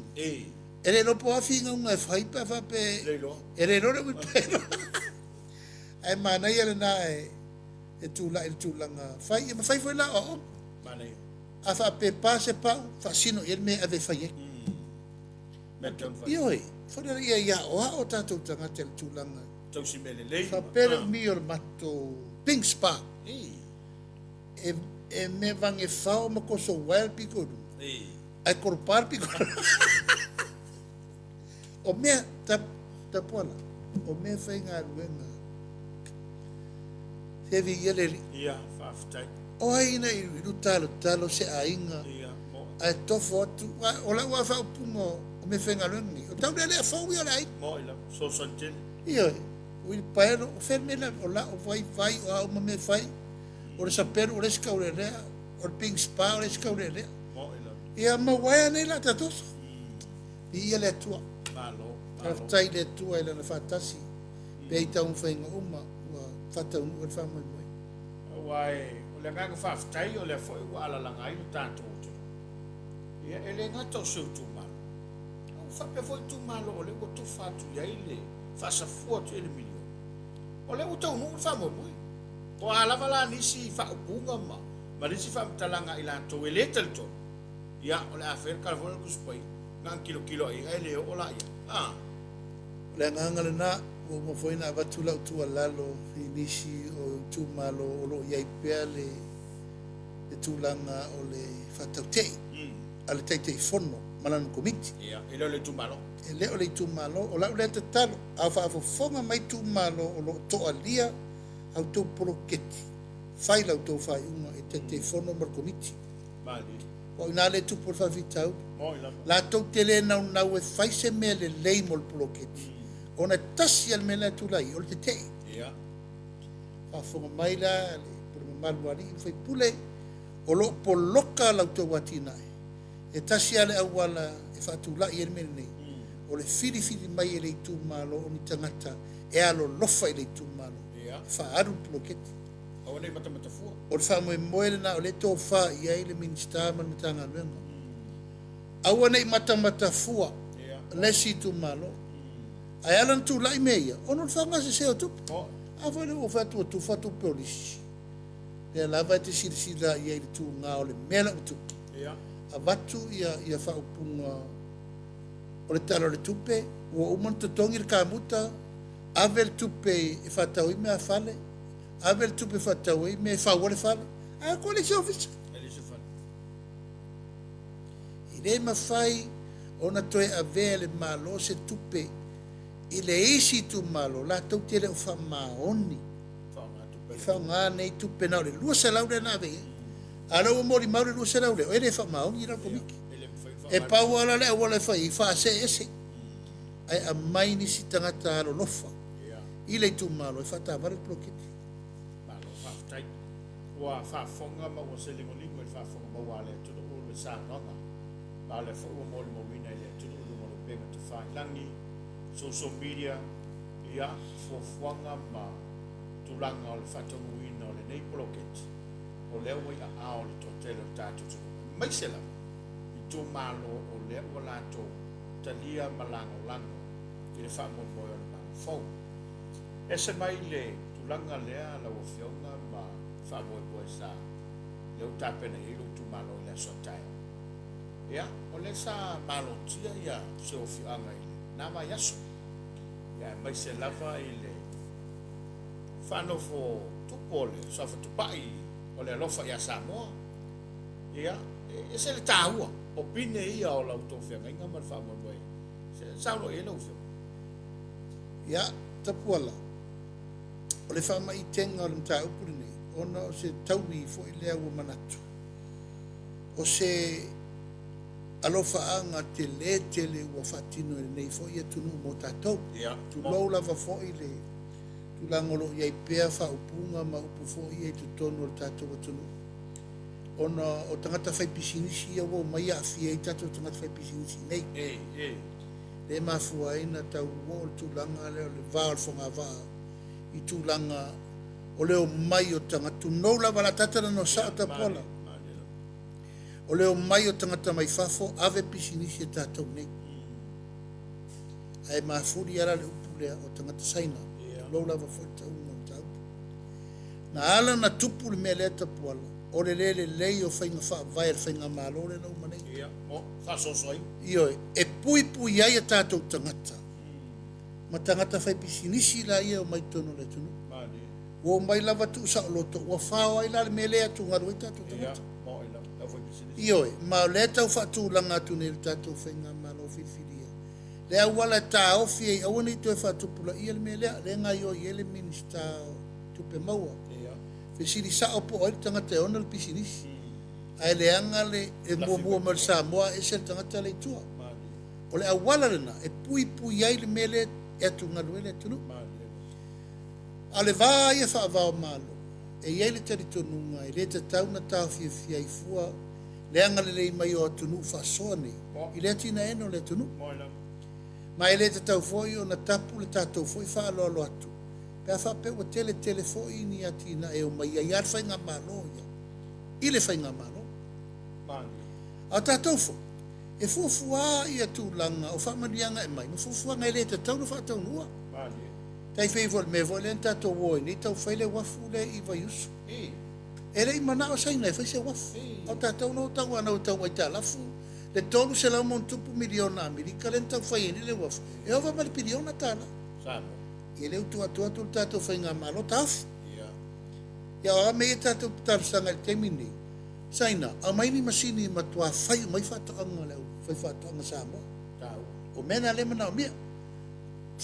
[SPEAKER 2] Ele no po afinga unha fai pa fa pe. Ele no le pelo. Ai mana ia na e tūlanga fai. Ma fai foi la o.
[SPEAKER 1] Manei.
[SPEAKER 2] A fa pe pa se pa fa sino ele me ave fai. Ioi. Fora ia o tatou tanga te tūlanga
[SPEAKER 1] tausi mele lei.
[SPEAKER 2] Whapere mi o le mato pink spa. E me vange whao ma ko so well pikoru. Ai korpar pikoru. O mea tapuala. O mea whainga ruenga. Hevi yeleri.
[SPEAKER 1] Ia, whaftai.
[SPEAKER 2] O aina i riru talo se ainga.
[SPEAKER 1] Ia, mo.
[SPEAKER 2] Ai tofo atu. O la ua whao pungo o me whainga ruenga. O tau lele a whau i o lai.
[SPEAKER 1] Mo ila, so santel.
[SPEAKER 2] Ia, o i paero, o whenmena, o la, o vai, o au ma me whai. O le sapero, o le skaurerea. O le pink spa, o le skaurerea.
[SPEAKER 1] Mo ila.
[SPEAKER 2] Ia mawaya nei la tatoso. Ia le atua.
[SPEAKER 1] Malo.
[SPEAKER 2] Tai le atua ila na whatasi. Pei tau whainga uma. Whatau nu e whamoi moi.
[SPEAKER 1] Wai, o le nganga whaftai o le foi ua ala langa i o tātou te. Ia, ele ngata o seu tūmalo. Au whape foi tūmalo o le ua tu whatu iai le whasafua tu ele milio. O le ua tau nungu whamoi moi. O alawa la nisi whaupunga ma. Ma nisi whamtalanga i lantou e le talito. Ia, o le awhera kalafona kuspai. Ngang kilo i ai leo o la ia.
[SPEAKER 2] Le nganga le na, o mo foi na batula utua lalo, i nisi o tūmalo o lo iai pea le tūlanga o le whatautei. A le teitei fono, malanu komiti.
[SPEAKER 1] Ia, ele le tūmalo.
[SPEAKER 2] E leo le tūmalo, o lau le te talo, a whaafofonga mai tūmalo o lo toa lia, au tau poloketi. Whai lau tau whai unga e teitei fono mar komiti.
[SPEAKER 1] Mali.
[SPEAKER 2] O ina le tupu le whawhitau.
[SPEAKER 1] Mo ila.
[SPEAKER 2] La tau te le nau e whai se mea le leimo le poloketi. O na tasi al mena tulai, o le te tei.
[SPEAKER 1] Ia.
[SPEAKER 2] Whaafonga mai la, le pura maluari, i whai pule, o lo poloka lau tau watinai. E tasi ale awala e whaatulai e mene nei. O le whiri mai e le tūmalo o ni tangata, e alo lofa e le tūmalo.
[SPEAKER 1] Ia.
[SPEAKER 2] Whaaru poloketi.
[SPEAKER 1] O nei mata fua.
[SPEAKER 2] O le whaamoe moele na o le tō wha i ai le minister man matanga luenga. Aua nei mata fua, lesi tūmalo. Ai alan tu lai meia, ono le whanga se seo tupu. A whare o whatu tu whatu polisi. Le lava te sirisira i ai le tū ngā o le mela o tupu. A watu ia whaupunga o le talo le tupe, o uman tatongi le kāmuta, ave le tupe e whatau i mea whale, ave le tupe whatau i mea whau le whale, a ko le se ofisa. I le mawhai, ona toe a vea le malo se tupe, i le isi tu malo, la tau te le o wha maoni. I wha ngā nei tupe nao le lua se laure nā vei. A rau mori maure lua se laure, o e le wha maoni i rau komiki. E pau ala le awala whai, i wha se ese. Ai a mai nisi tangata alo lofa. I le tu malo, e wha tā vare plokiti.
[SPEAKER 1] Malo, whaftai. Ua whafonga ma ua se lingolingo e whafonga ma ua le tunu ulu sa nonga. Ma le wha ua mori mawina i le tunu ulu mo le penga te whai langi. Social media, ia, fofuanga ma tulanga o le whatonguina o le nei poloketi. O leo i a ao le tōtele o tātou tunu. Mai se la, i tō malo o leo o lato talia malango lango, i le whamomoe o le mango fau. E se mai le tulanga lea la o fionga ma whamomoe sa leo tāpena i lo tū malo i le sotaio. Ia, o le sa malo tia ia se o fionga i le nama yaso. Ia, mai se lava i le whanofo tupole, sa whatupai o le alofa ia Samoa. Ia, e se le tāua, o pine ia o lau tō whianga inga mar whamomoe. Se sauno e lau whianga.
[SPEAKER 2] Ia, Tapuala. O le whama i tenga o le mta upuri nei, ona o se taui fo i lea ua manatu. O se alofa anga te le ua whatino e nei fo i atunu mo tātou. Tu lau lava fo i le tu langolo i ai pea whaupunga ma upu fo i ai tu tonu o tātou atunu. Ona o tangata whai pisinisi ia wo mai a fia i tātou tangata whai pisinisi nei. Le mafua ina tau wo tu langa le vāo le whonga vāo. I tu langa o leo mai o tangatu nou lava la tatara no sa o Tapuala. O leo mai o tangata mai fafo ave pisinisi e tātou nei. Ai mafuri ara le upu lea o tangata saina. Lou lava fo tau ngam tau. Na ala na tupu le mea lea Tapuala. O le lei o whainga wha vai ar whainga malo le nau manei.
[SPEAKER 1] Ia, o, whasosoi.
[SPEAKER 2] Io, e pui ai a tātou tangata. ma tangata fai pisinisi la ia o mai tono le tunu.
[SPEAKER 1] Mani.
[SPEAKER 2] O mai lava tu sa o loto, ua whao ai la le mele atu ngaru e tatu
[SPEAKER 1] Ia,
[SPEAKER 2] tangata.
[SPEAKER 1] mo ila, tau fai pisinisi.
[SPEAKER 2] Ioi, ma o le tau whatu langa atu ne le tatu whainga malo whiwhiria. Le awala ta ofi ei awane i toi whatu pula ia le melea, le ngai o i ele minista tupe maua.
[SPEAKER 1] Ia.
[SPEAKER 2] Fesiri sa opo oi tangata e ona le pisinisi. Ai le anga le e mua mal Samoa e se tangata le tua.
[SPEAKER 1] Mani.
[SPEAKER 2] O le awala lena, e pui ai le mele e atu ngaru ele tunu.
[SPEAKER 1] Mani.
[SPEAKER 2] A le vā ia whaavao malo, e iei le tari tonunga, e le te tau na tau fia i fua, le anga le lei mai o atunu whasoa nei, i le atina eno le tunu.
[SPEAKER 1] Mo ila.
[SPEAKER 2] Ma e le te tau foi o na tapu le tātou foi wha alo atu. Pea wha pe o tele foi ni atina e o mai ai ar whainga malo ia. I le whainga malo.
[SPEAKER 1] Mani.
[SPEAKER 2] A tātou fo, e fuafua i atu langa o whamanianga e mai, ma fuafua ngai le te tau na whaatau nua.
[SPEAKER 1] Mani.
[SPEAKER 2] Tai fei vol me vol en tātou woi, ni tau whaile wafu le i vaiusu. E rei mana o saina e whai se wafu. O tātou no tau ana o tau ai tā lafu. Le tolu se lau mon tupu miliona Amerika le tau whai eni le wafu. E ova mali piliona tāna.
[SPEAKER 1] Sano.
[SPEAKER 2] I le utu atu atu tātou whai ngā malo tāwhi.
[SPEAKER 1] Ia.
[SPEAKER 2] Ia o ame e tātou tarusanga le temini. Saina, a mai ni masini matua whai mai whatoanga leu. Whai whatoanga Samoa.
[SPEAKER 1] Tau.
[SPEAKER 2] O mena le mana o mea.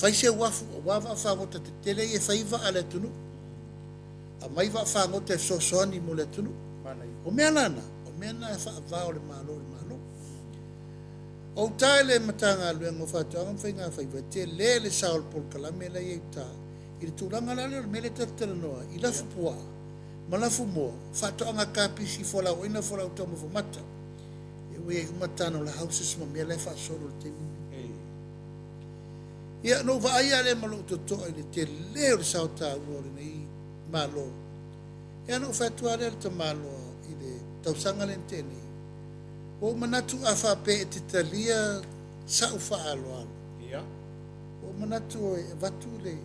[SPEAKER 2] Whai se wafu o wawa whangota te tele e whaiva a le tunu. A mai wa whangota e sosoani mo le tunu.
[SPEAKER 1] Mana i.
[SPEAKER 2] O mea nana, o mea na e whaavao le malo. O tae le matanga lue ngo whatoanga whainga whaiva te le saol Polokalame la i ta. I le tūranga la le mele tatara noa, i lafu pua, ma lafu moa, whatoanga kāpisi whola o ina whola o tomo whamata. E ue e umatano la houses ma mea le whaasoro le temini. Ia no va ai ale malo to le te leo le sao ta ua le nei malo. Ia no whatua le te malo i le tausanga le tene. O manatu a whape e te talia sa u whaaloalo.
[SPEAKER 1] Ia.
[SPEAKER 2] O manatu e watu le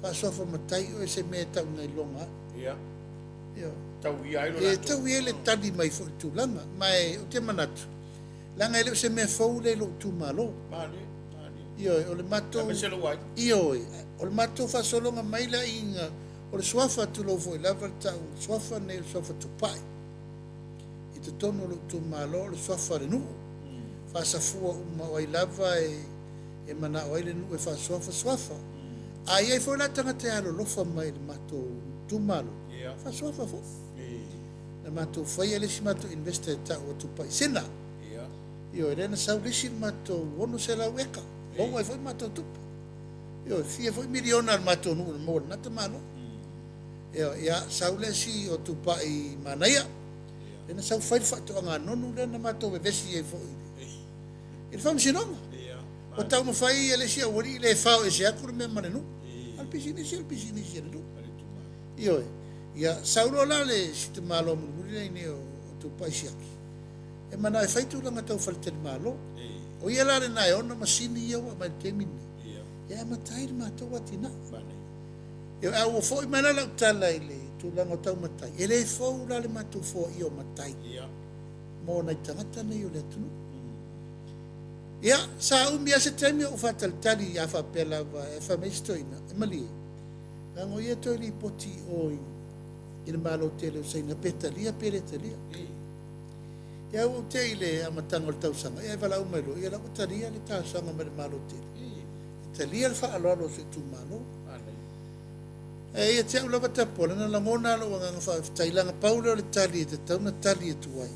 [SPEAKER 2] whaasofa matai o e se mea tau nei longa.
[SPEAKER 1] Ia.
[SPEAKER 2] Ia.
[SPEAKER 1] Tau ia ilo
[SPEAKER 2] E tau i ele tali mai fo tu langa. Mai o te manatu. Langa ele se mea fau le lo tu malo.
[SPEAKER 1] Mani.
[SPEAKER 2] Ia o le mato.
[SPEAKER 1] Kame se lo wai.
[SPEAKER 2] Ia o le mato whaasolonga mai la inga. O le swafa tu lo foi lava tau. Swafa nei swafa tu pai. I te tono lo tu malo le swafa le nuu. Whaasafua uma o ai lava e mana o ai le nuu e whaaswafa. A iai foi la tanga te alo lofa mai le mato tu malo. Whaaswafa fo. Le mato whai ele si mato investe ta o tu pai. Sena. Io e rena sau lisi mato ono se la weka. Bongo e foi mato tupa. Io fia foi miliona al mato nuu mo nata malo. Io ia sau lisi o tu pai manaia. Ena sau fai fato anga nonu le na mato be vesi e foi. Il fam sinonga. O tau ma fai ele sia ori le fao e sia kur me manenu. Al pisini sia no. Io ia sau la le sit malo mu le ne o tu pai sia. E mana e fai tu langa tau falte malo. O ia la na e ona masini ia wa ma temini. Ia matai mato watina. Io a o foi mana la tala ile. Tu langa tau matai. Ele fo la le matu fo io matai. Mo na tangata nei o le tunu. Ia, sa umia se temi o fatal tali a fa pela va e fa mestoina. E mali. Rango ia to li poti oi. Il malo tele sei na petalia peretalia. Ia o te ile a matanga tau sanga. Ia vala umelo. Ia la utaria le tau sanga me malo tele. Talia fa alo se tu malo. E ia te ula Tapuala na langona lo wanga fa tailanga paulo le tali te tau na tali tu wai.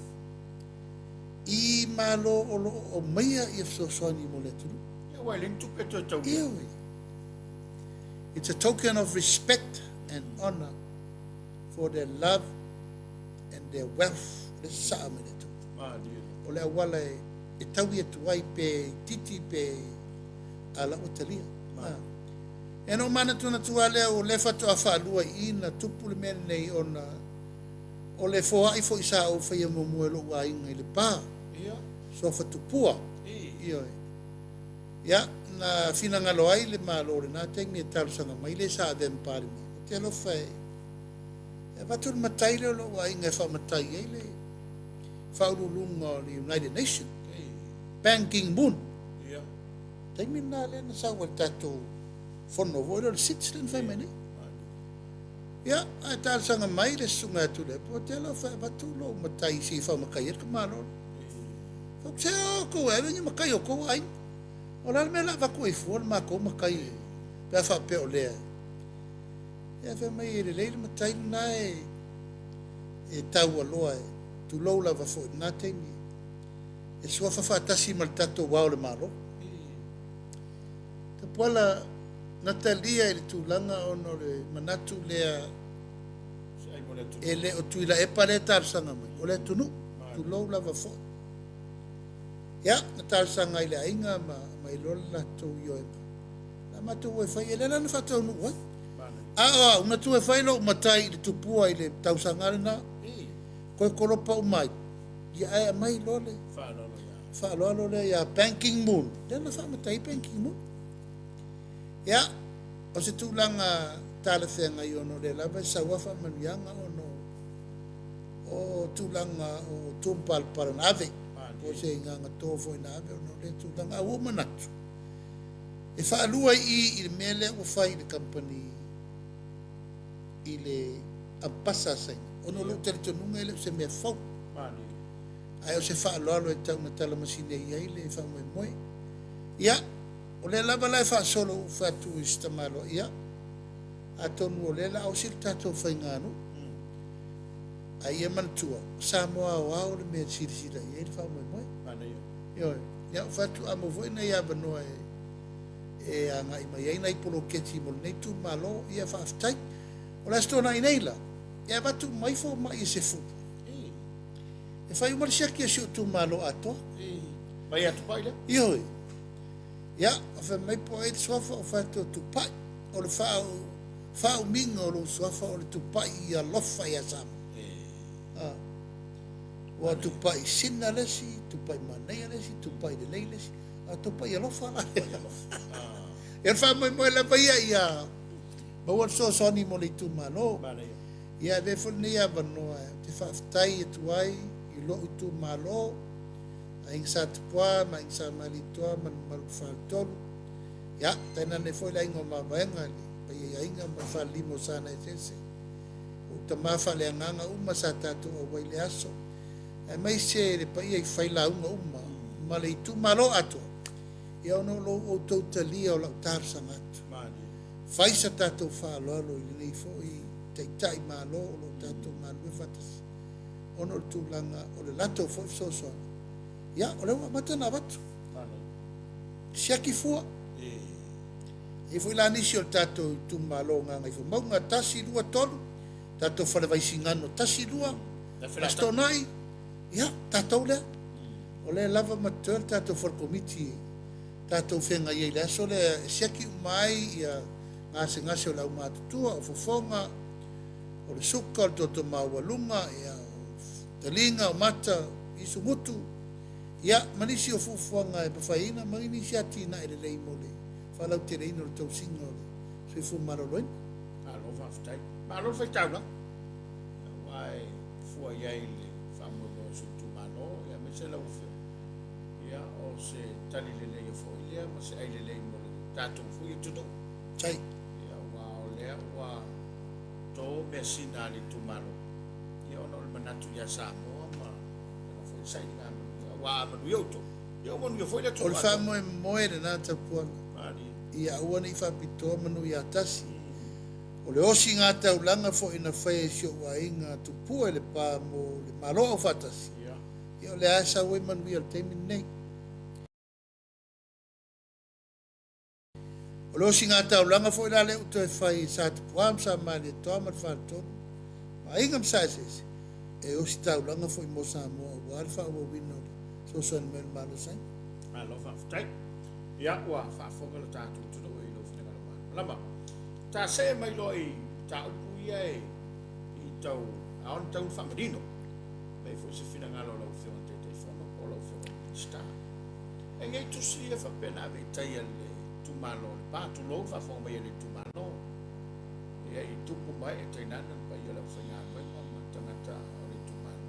[SPEAKER 2] I malo o maia i soani mo le tunu.
[SPEAKER 1] Ia wai ling tupe to tau.
[SPEAKER 2] Ia wai. It's a token of respect and honor for their love and their wealth. Le saa me le tunu. O le awala e tau ia tu wai pe titi pe ala utalia. E no mana tuna tua lea o le fatu a whaalua i na tupu le mene nei ona o le foa i fo isa o whaia momu e lo wa inga i le pā. So fatu pua. Ia, na fina ngalo ai le malore na tengi e talu sanga mai le sa adem pari mi. Te lo whai. E watu le matai le lo wa inga e wha matai e le whaurulunga o le United Nations. Ban Ki-moon. Tengi na le na sa wa tatou fono vo le sits len fai meni ya a tal sanga mai le sunga tu le po te la fa batu lo matai si fa makai ka malo ko se ko e ni makai ko ai ora me la va ko i for ma ko makai pe fa pe ole ya fa mai le matai nai e tau aloa tu lo la va fo na te ni e sua fa tasi mal tato wa le malo Tapuala Natalia i tu langa ono le manatu lea ele o tu ila e pare tar sanga mai o le tunu tu lo la va fo ya tar sanga ile ainga mai lo la tu yo e la matu e fai ele na fa tu no una tu e fai lo matai i tu pua ile tau sanga na ko ko pa mai ya ai mai lo le fa lo le ya banking moon dan fa matai banking moon ya o se tu langa tala fenga yo no le lava sa wafa manuanga ono o tu langa o tumpal para nave o se nga to fo nave no le tu langa o manatu e fa lua i mele o fai de company ile a passa sai ono lo te nunga ele se me fo ai o se fa lo e tau na tala masine ia ile fa mo ya o le lava lai fa solo fa tu istamalo ia atonu o le la o sil tato fa ngano ai e mantua Samoa o le me sila ia fa mo yo ya fa tu amo voi na ia bano e anga i mai na i poloketi mo nei tu malo ia fa aftai o la sto na inela ia va tu mai fo mai se fu e fa uma shaki shu tu malo ato
[SPEAKER 1] mai atu pai le
[SPEAKER 2] yo ya fa mai po e sofa o fa tu pai o le fa o mingo lo sofa o le tu pai ia lofa ia sam o tu pai sinna le si tu pai manea le si tu pai de leile si a tu pai ia lofa e fa mai mo la pai ia ba o so ni mo le tu malo ia ve fo ni ia no te fa tai tu ai i lo tu malo ai sa tupua mai sa malitoa man mal faltol ya tena ne foi la ingo ma venga pa ia inga ma fa limo sana ese o tama fa le nganga uma sa tatu o wai le aso e mai se le pa ia fai la uma ma le tu malo ato ia no lo o totali o la tar sangat fai sa tatu fa lo i nei foi te tai malo lo tatu malo fatas ono tu langa o le lato foi so ya o le mata na batu siaki fua e foi la nisi o tato tu malo nga ngai fo maunga tasi lua tolu tato fale vai singano tasi lua sto nai ya tato le o le lava mater tato for committee tato fenga ye la so le siaki mai ya ngase o la umatutua o fofonga o le suka o toto mawalunga ya telinga o mata isu mutu ya manisi o fufuanga e pafaina manini siati na ele lei mole falau te reino tau singa se fu maroloin
[SPEAKER 1] alo fa ftai malo fa taula wai fu ai le famo do su tu malo ya me se la ufe ya o se tali le lei fo ile ma se ai le lei mole tato fu i tudo
[SPEAKER 2] chai
[SPEAKER 1] ya wa ole wa to mesina li tu malo ya ono le manatu ya Samoa ma fu sai na wa manu yoto yo manu yo foi le
[SPEAKER 2] o fa mo moere na Tapuala ia ua ni fa pito manu ia tasi o le osi ngata ulanga fo ina fai sio wa inga tu pu le pa mo le malo o fatasi ia le asa we manu ia temi nei o le osi ngata ulanga fo ina le uto e fai sa tu puam sa mali to mal fa to ma inga msa e osi ta ulanga fo mo sa mo wa alfa o wino so son mel malo sai
[SPEAKER 1] malo fa ftai ya wa fa foga lo tatu tu do i lo fina la lama ta se mai lo i ta upu ia i tau aon tau fa marino mai fo se fina ngalo lo fio te fono o lo fio sta e ngai tu si fa pena ve tai le tu malo pa tu lo fa fo mai le tu malo e i tu pu mai e tai nan pa ia lo fina mai ma tangata o le tu malo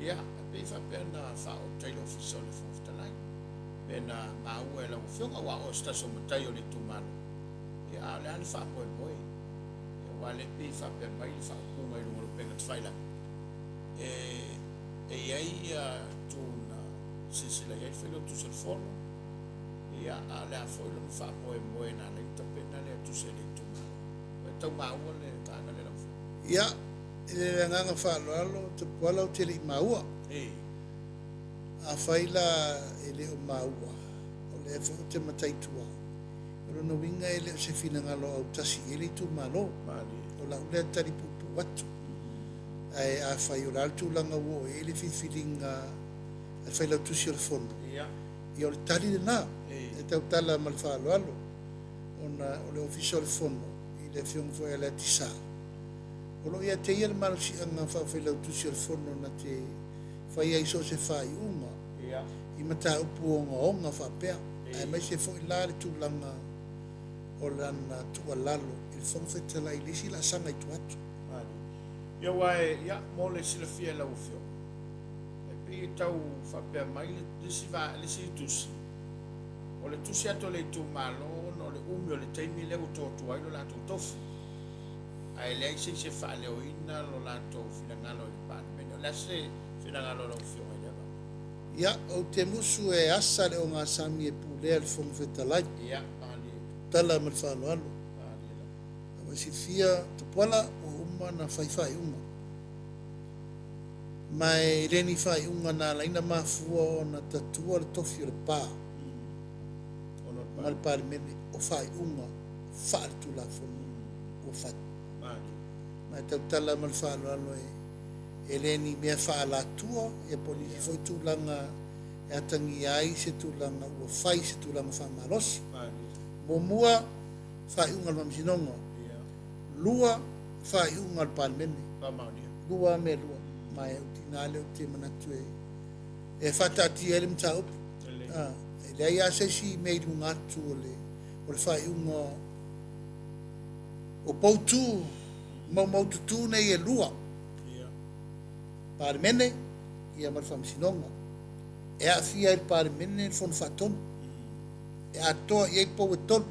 [SPEAKER 1] ya pe fa pena fa o tai lo fiso le fo sta lai pena ma ua la fionga wa o sta so matai o le tu malo le ale fa mo mo e wale pe fa pe mai fa ku mai no pe ngat faila e ai tu na sisila e felo tu se fono e ale a foi lo fa mo na le to pe na le tu se le tu ma to ma o le ta na le fo
[SPEAKER 2] ia e nganga fa lo te pola o te li maua a faila ele o maua o le fo te matai tua o no winga ele se fina ngalo au tasi ele tu malo o la ule tari pupu watu ai a fai o l'altu langa wo ele filinga a faila tu si o fondo i o le tali de na e tau tala malfa lo alo o le official fondo i le fiong foi ala tisa o lo ia te ia mal si anga fa faila tu si o fondo na te fai ai so se fai uma i mata upu o nga fa pea ai mai se foi la tu langa o lana tualalo il fonfetala i lisi la sanga i tuatu
[SPEAKER 1] ia wai ia mo le sila fia la ufio e pi tau fa pe mai le si tusi o le tusi ato le tu malo no le umi o le taimi le o totu ai lo lato tofu ai le se fa le o ina lo lato fina ngalo i pan meno la se fina ngalo la ufio ai leva
[SPEAKER 2] ia o te musu e asa le o ngā sami e pule al fonfetala
[SPEAKER 1] ia
[SPEAKER 2] tala mal falo alo ma si fia Tapuala o uma na fai uma mai reni fai uma na laina mafua na tatua le tofi o le pa mal par mene o fai uma fai tu la fonu o fai mai tala mal falo alo e reni mea fa la tua e polisi foi tu langa e atangi ai se tu langa o fai se tu langa fa malos Momua fai unga al mamsinonga. Lua fai unga al palmene. Lua me lua. Mai utinale o te manatue. E fatati ele mta upu. E le ai ase si mei runga atu o le fai unga o poutu maututu nei e lua. Palmene ia mal famsinonga. E a fia il palmene il fon fatonu. E atoa i ei pou e tonu.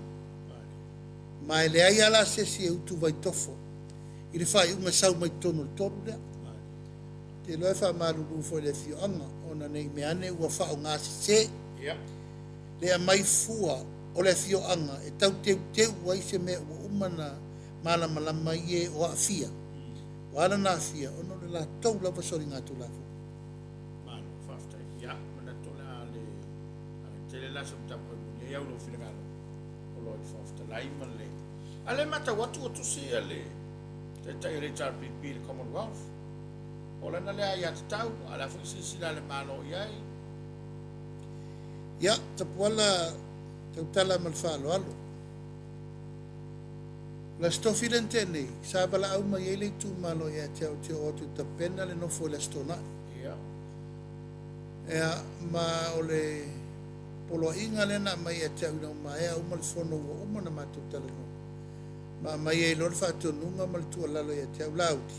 [SPEAKER 2] Ma e le ai ala se si e utu vai tofo. I le fai unga sau mai tonu le tonu lea. Te loe wha maruru fo le fio anga. Ona nei meane ua wha o ngā se. Lea mai fua o le fio anga. E tau teu wai se mea ua umana malama i e o a fia. O ala nā fia. Ono le la tau lava sori ngā tu lafo.
[SPEAKER 1] Mano, faftai. Ia, mana tola le tele lasa mtapo ia ulo finagalo o lo fofta lai male ale mata watu o tusi ale te tai le charpip le Commonwealth o la nale ai atau ala fisi sila le malo iai
[SPEAKER 2] ia Tapuala tala malfalo alo la stofilente nei sa bala au mai ele tu malo ia te o tu tapena le no fo la stona ia ma ole polo inga lena mai e te una mai au mal fono o uma na matu tala no ma mai e lor fa to nunga mal tu lalo e te lauti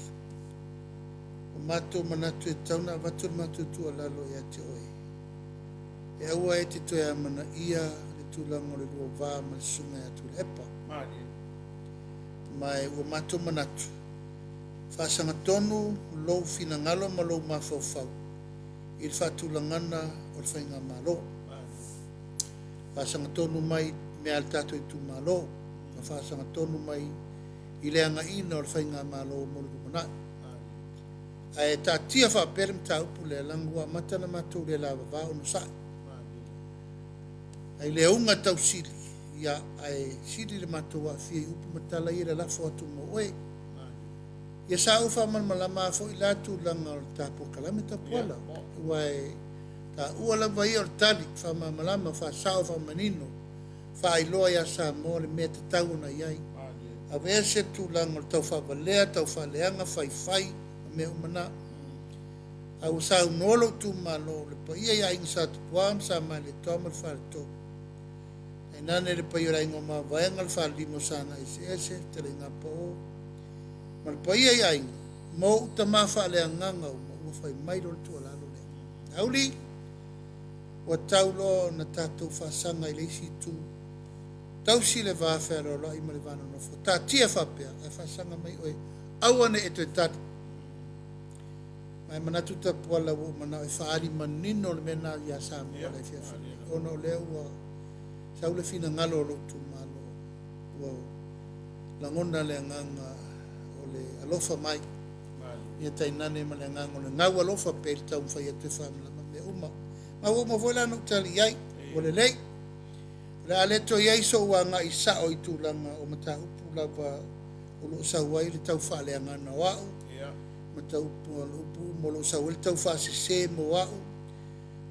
[SPEAKER 2] o matu manatu e tauna vatu matu tu lalo e te oi e au e te toia mana ia le tu lango le lua va mal sunga e tu lepa mai o matu manatu fa sanga tonu lo fina ngalo ma lo ma fau il fa tu langana o fa inga malo Fasanga tonu mai me al tato i tu malo. Na fasanga tonu mai i le anga ina o le whainga malo o molu kumana. Ai ta tia wha perem ta upu le langua matana matou le lava vao no sai. Ai le unga tau sili. Ia ai sili le matou a fia i upu matala i le lafo atu mo oe. Ia sa ufa malmalama fo i latu langa o ta Polokalame Tapuala. Uai ta ua la vai o tali fa malama fa sao fa manino fa i loa ia sa mo le mea te tau na iai a vese tu lango tau fa valea tau fa leanga fai me umana a usa unolo tu malo le pa ia ia insa tu puam sa ma le toma fa le to e nane le pa ora ingo ma vaenga le fa limo sana ese te le nga po ma le pa ia ingo mo utama fa le anganga o fa mai lo tu ala lo le auli o taulo na tatou whasanga i leisi tu tausi le vāwhero la i male vāna nofo. Tā tia whapea, e whasanga mai oe, awane e te tari. Mai manatu Tapuala wo mana e whaari manino le mena ia Samoa le whiawhini. Ono leo wa saule fina ngalo lo tu malo. Wa langona le nganga o le alofa mai. Ia tainane ma le nganga o le ngau alofa pe le tau mwhai atu whamila ma me uma. Ma wo ma voila no tali iai, o le lei. Le aleto iai so wa nga isa o i tūlanga o mata upu lava o lo sauai le tau whale angana wau. Mata upu upu mo lo sauai le tau whase se mo wau.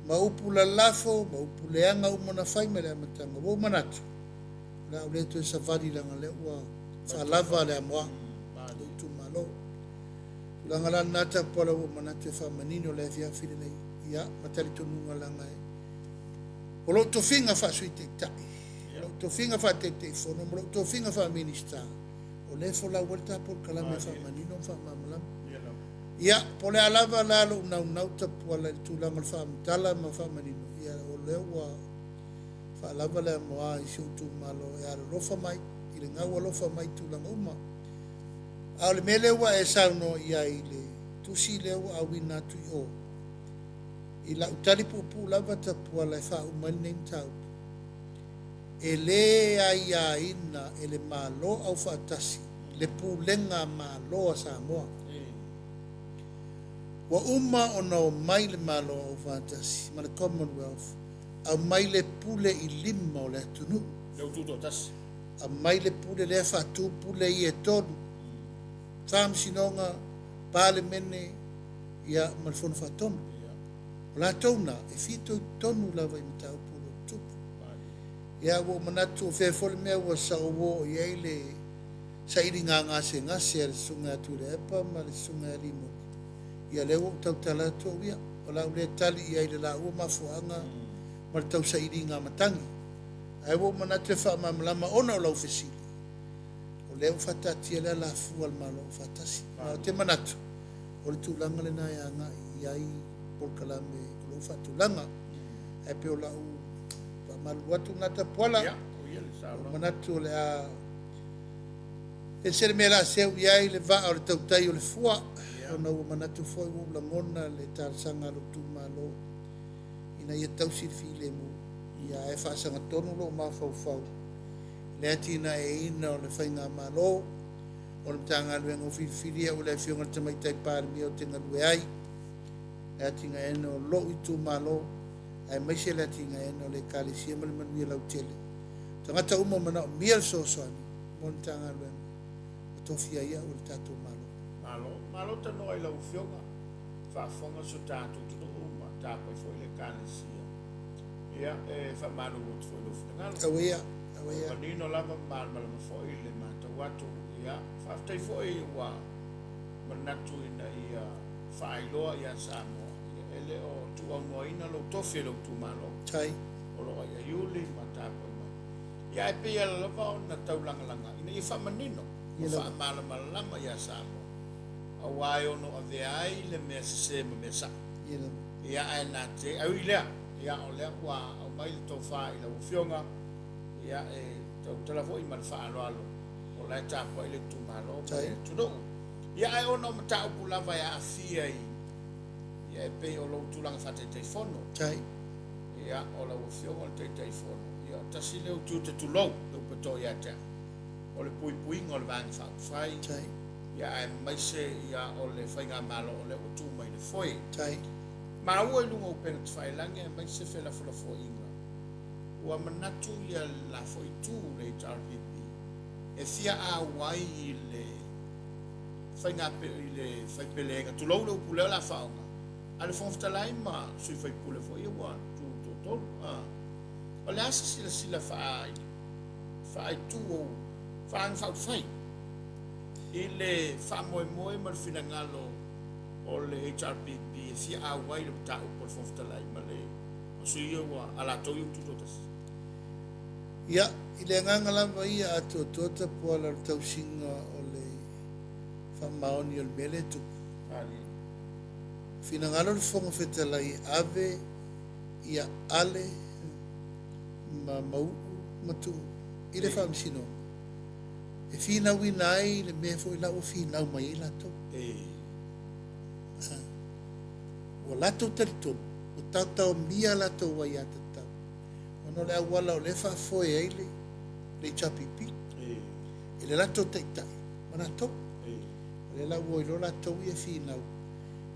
[SPEAKER 2] Ma upu la lafo, ma upu le anga umana whai me le amatanga. Wo manatu. Le au leto e savari langa le ua whalava le amoa. Le utu malo. Langa la nata pola wo manatu e whamanino le via whine nei. Ia, matari tonunga langa e. O lo to finga fa sui te tai. O lo to finga fa te te fono. O lo to finga fa minister. O le fo la vuelta por kalame fa manino fa mamalam. Ia, po le alava la lo nau Tapuala le tūlanga le fa mtala ma fa manino. Ia, o le ua fa alava le moa i siu tu malo e ara lofa mai. I le ngau lofa mai tūlanga uma. A le mele ua e sauno ia i le tusi le ua awina tu i o. I la utari pupu lava Tapuala e wha umani nei tau. E le aia ina e le malo au whaatasi. Le pulenga malo a Samoa. Wa uma o na o mai le malo au whaatasi. Ma le Commonwealth. A mai le pule i lima o le atunu.
[SPEAKER 1] Leu tuto tasi.
[SPEAKER 2] A mai le pule le whatu pule i e tonu. Whaam sinonga pale mene ia malfono whatonu. La tona e fito tonu lava i matau polo tupu. Ia wo manatu o whewhole mea wa sa o wo i eile sa iri ngase ngase le sunga atu le epa ma le sunga e limo. Ia leo tau talatu o ia. O la ule tali i eile la ua mafuanga ma le tau sa iri ngā matangi. Ai wo manatu e wha mamalama ona o lau fesili. O leo whatati e lea la fua al malo o whatasi. Ma o te manatu. O le tūlanga le nai anga i ai Polokalame lo fatulanga e pe o la u pa malu watu na Tapuala manatu le a e sere me la se u ia le va o le tautai o le fua o na u manatu foi u la ngona le tarsanga lo tu malo ina ia tausi file mu ia e fa sanga tonu lo ma fau fau le atina e ina o le fainga malo o le tanga le ngo filia o le fionga te mai tai par mi o te ngalu ai e tinga eno lo i tu malo ai mai se le tinga eno le kalisia mal man lau tele tangata uma mana miel so soani montanga le tofia ia o tatu
[SPEAKER 1] malo tano ai lau fionga fa fonga so tatu tu uma ta poi foi le kalisia ia e fa malo lo foi lo fingal
[SPEAKER 2] awea
[SPEAKER 1] nino lava mal foi le mata watu ia fa tai foi wa manatu ina ia whaailoa ia Samoa. Ele o tua moina lo tofi lo tu malo.
[SPEAKER 2] Tai.
[SPEAKER 1] O lo ia iuli matapo mai. Ia e pia lava o na taulanga. Ina i whamanino. O whaamalamalama ia Samoa. A wai ono a veai le mea se ma mea sa. Ia e nā te. Au i lea. Ia o lea wa au mai le tau wha i la ufionga. Ia e tau talafo i man whaaloalo. O lai tapo i le tu malo.
[SPEAKER 2] Tai.
[SPEAKER 1] Tunou. Ia ai ono matau pulava ia afia i. Ia e pei o lo tulanga fa te fono.
[SPEAKER 2] Tai.
[SPEAKER 1] Ia o la ufionga te fono. Ia tasi leo tu te tulou. Leo pato ia te. O le pui o le vangi whai.
[SPEAKER 2] Tai.
[SPEAKER 1] Ia ai maise ia o le whainga malo o le utu mai le foi.
[SPEAKER 2] Tai.
[SPEAKER 1] Ma ua i lunga upena te whai langi e maise whela fula foi inga. Ua manatu ia la foi tu le HRPP. E fia a wai i le fai ngā le fai pelenga tu lau leu pule la faunga ale fonftalai ma sui fai pule fo ia wa tu to o le asa sila fai tu o fai fai ile fa moi ma le fina ngalo o le HRPP si a wai le ta o por fonftalai ma le sui ia wa ala to tu tas
[SPEAKER 2] ia ile nganga lava ia atu Tapuala le tausinga o le maoni o mele tu fina ngalo le fonga fetalai ave ia ale ma mau matu I le whaamisino. E whina wina ai le mea fo i lau whina au mai i lato. O lato teritonu. O tau mia lato wai ata tau. Ono le awala o le whaafoe ai le chapipi. E le lato teitai. Mana tau. Le lau o ilo lato i e whina au.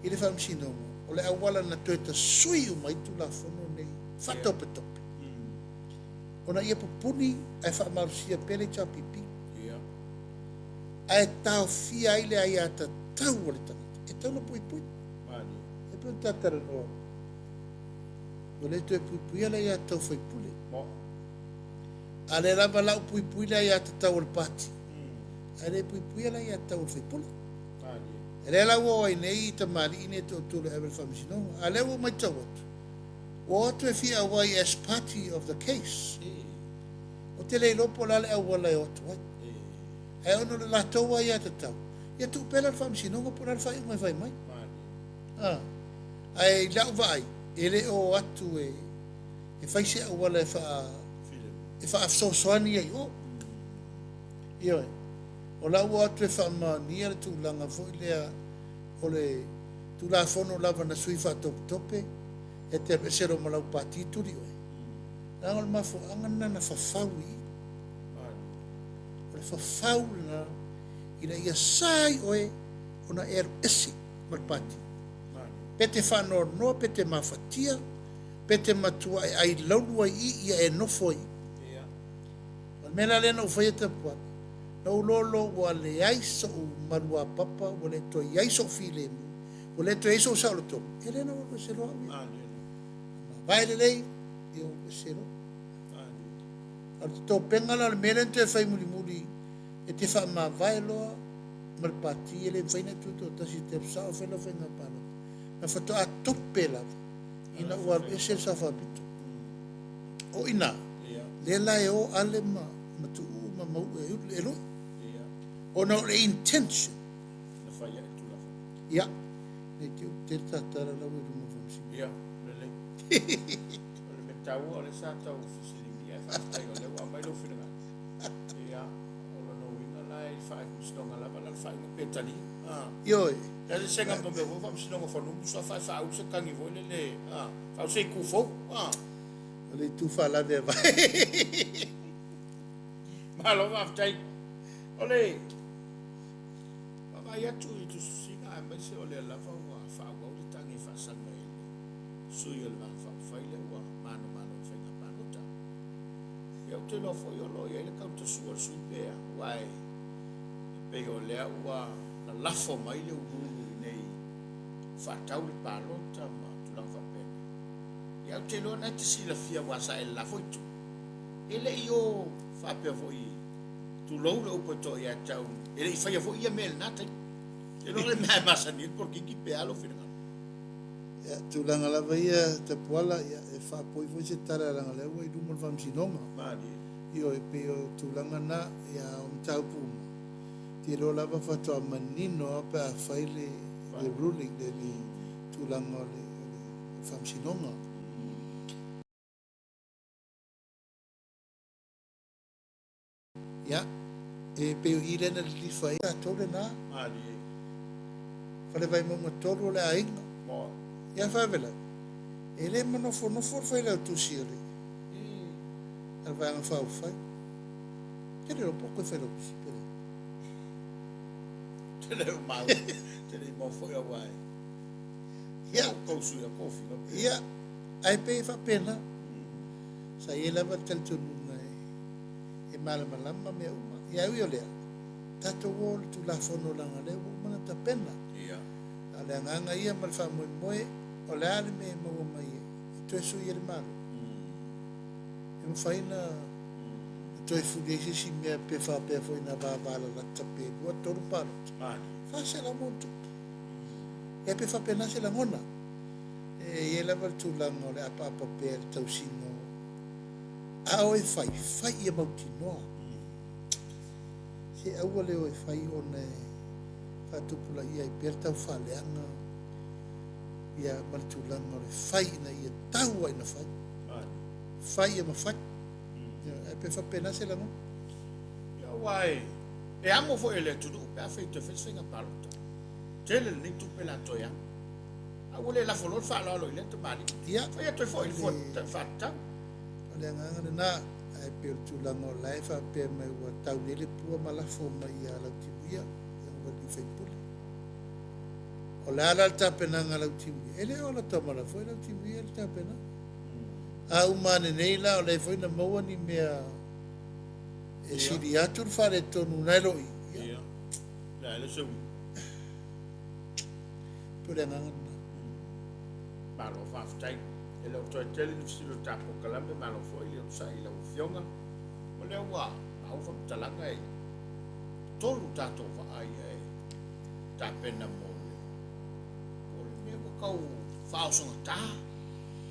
[SPEAKER 2] I le whaamisino. O le awala na toe ta sui o mai tu la fono nei. Whatope tope. Ona ia pupuni ai whaamarusia pele chapipi. Ai tau fia ai le ai ata tau o le tangata. E tau na pui pui. E pui tatara noa. O le tue pui pui ala ia tau whai pule. A le lava lau pui pui la ia ata tau o le pati. A le pui pui ala ia tau o le whai pule. E le lau o ai nei i ta mali ine to tule ewe le whamisinonga. A le o mai tau atu. O atu e fia awai as party of the case. O te lei lopo la le awala e otu ai. E ono le la toa ia te tau. Ia tu pela le whamisinonga puna le whai mai mai. Ai lau vai. E le o atu e whaise awala e wha afsosoani ai o. Ioi. O lau o atu e wha maania le tūlanga fo i lea o le tūlafono lava na sui wha tope tope e te apesero ma lau pātituri oi. Nanga le mafo angana na whawhau i. O le whawhau na ina ia sai oe o na eru esi mal pāti. Pete whanor noa, pete mawhatia, pete matua e ai launua i ia e nofo i. Mena lena o whaia Tapuala. Na ulolo wa le aiso o marua papa, wa le to iaiso file mu, wa le to iaiso sauloto. E lena wa se roa mi. Vai le lei, e o se roa. Al to pengala le melen te whai muli muli, e te wha ma vai loa, mal pati, e le whaina tuto, tasi te sao whaina whaina pano. Na whato a tope lava, ina ua e se sa whapito. O ina, le lai o ale ma tu ma mau e lo. O no le intention.
[SPEAKER 1] Na whai e tu lafa.
[SPEAKER 2] Ya. Ne te tatara lau e rumo whamsi.
[SPEAKER 1] Ya, le le. O le me tau o le sa tau fisilimi e whaftai o leu a mai lo whina. Ya, o le no winga lai whai kustonga lava la whai mo petani.
[SPEAKER 2] Ioi.
[SPEAKER 1] Ya le senga pa me wo whamsi nonga whanungu sa whai whau se kangi voi le le. Whau se kufo.
[SPEAKER 2] O le tu whala de vai.
[SPEAKER 1] Malo whaftai. O le. Vai atu I tu singa e mai se o le lava ua whaua o le tangi whasanga e le sui o le whawhaile ua mano whainga panota. Iau te lofo I olo I ele kauta sua sui pēa wai I pei o lea ua la lafo mai le urulu I nei whatau le palota ma tulang whapena. Iau te loa nai te sila fia wasa e lafo I tu. Ele I o whapea vo I tu lou le upa to ia tau. Ele I whaia vo ia mele natai. E lo le mea masani por kiki pe alo whiranga.
[SPEAKER 2] Ya, tūlanga lava ia Tapuala, ia e whapoi foi se tara ranga lewa I rumo le whamsinonga.
[SPEAKER 1] Mani.
[SPEAKER 2] Io e pe o tūlanga na, ia o mtau puma. Te ro lava whatoa manino a pe a whaile le ruling le li tūlanga o le whamsinonga. Ya, e pe o irena li whai a tole na.
[SPEAKER 1] Mani.
[SPEAKER 2] Whale vai monga toro le ainga.
[SPEAKER 1] Mo.
[SPEAKER 2] Ia whawela. E le manofo whai lau tusi o le. Al vai anga whau whai. Kere ro poko whai lau tusi pere.
[SPEAKER 1] Te leo mau. Te leo mau foi a wai.
[SPEAKER 2] Ia.
[SPEAKER 1] Kousu ia kofi.
[SPEAKER 2] Ia. Ai pe wha pena. Sa i lava tel tununga e malamalama mea uma. Ia ui o lea. Tato o le tu la fono langa leo mana ta pena.
[SPEAKER 1] Ia.
[SPEAKER 2] Ale anganga ia mal wha moe moe. O le ale me maua mai e. E tu e sui e le malo. E mwhaina. E tu e fudeisi si mea pe wha pe fo ina vāvala la tape. Lua toru palo.
[SPEAKER 1] Mani.
[SPEAKER 2] Wha se la montu. E pe wha pena se la ngona. E e lava tu langa o le apa apa pe le tau singo. A o e whai. Whai ia mauti noa. Se aua leo e whai o ne whatupula ia I per tau whaleanga ia maritulanga o le whai ina ia taua ina whai. Whai ia ma whai. E pe whapena se lango.
[SPEAKER 1] Wai. E amo fo ele tudu, pe a feito fes finga palota. Tele ni tu pela toya. A wole la folor fa la lo ile to bali.
[SPEAKER 2] Ia.
[SPEAKER 1] Fa ia to fo il fo fatta.
[SPEAKER 2] Ole nganga na ai pe tu la no life a pe mai wa tau le pua mala fo mai ya la tibia ya wa di fe pule. Ole ala ta pena ngala tibia. Ele ola ta mala fo la tibia ta pena. A umane nei la ole fo na mo ni mea e siri atur fare tonu nelo i.
[SPEAKER 1] Ia. La ele se
[SPEAKER 2] Pule nganga.
[SPEAKER 1] Malo fa ftai. Ele o toi tele ni silo Tapuala malo fo ile o sai la fionga. O le wa, au fa talanga e. Tolu tato fa ai e. Ta pena mo. O le me mo kau fa o songa ta.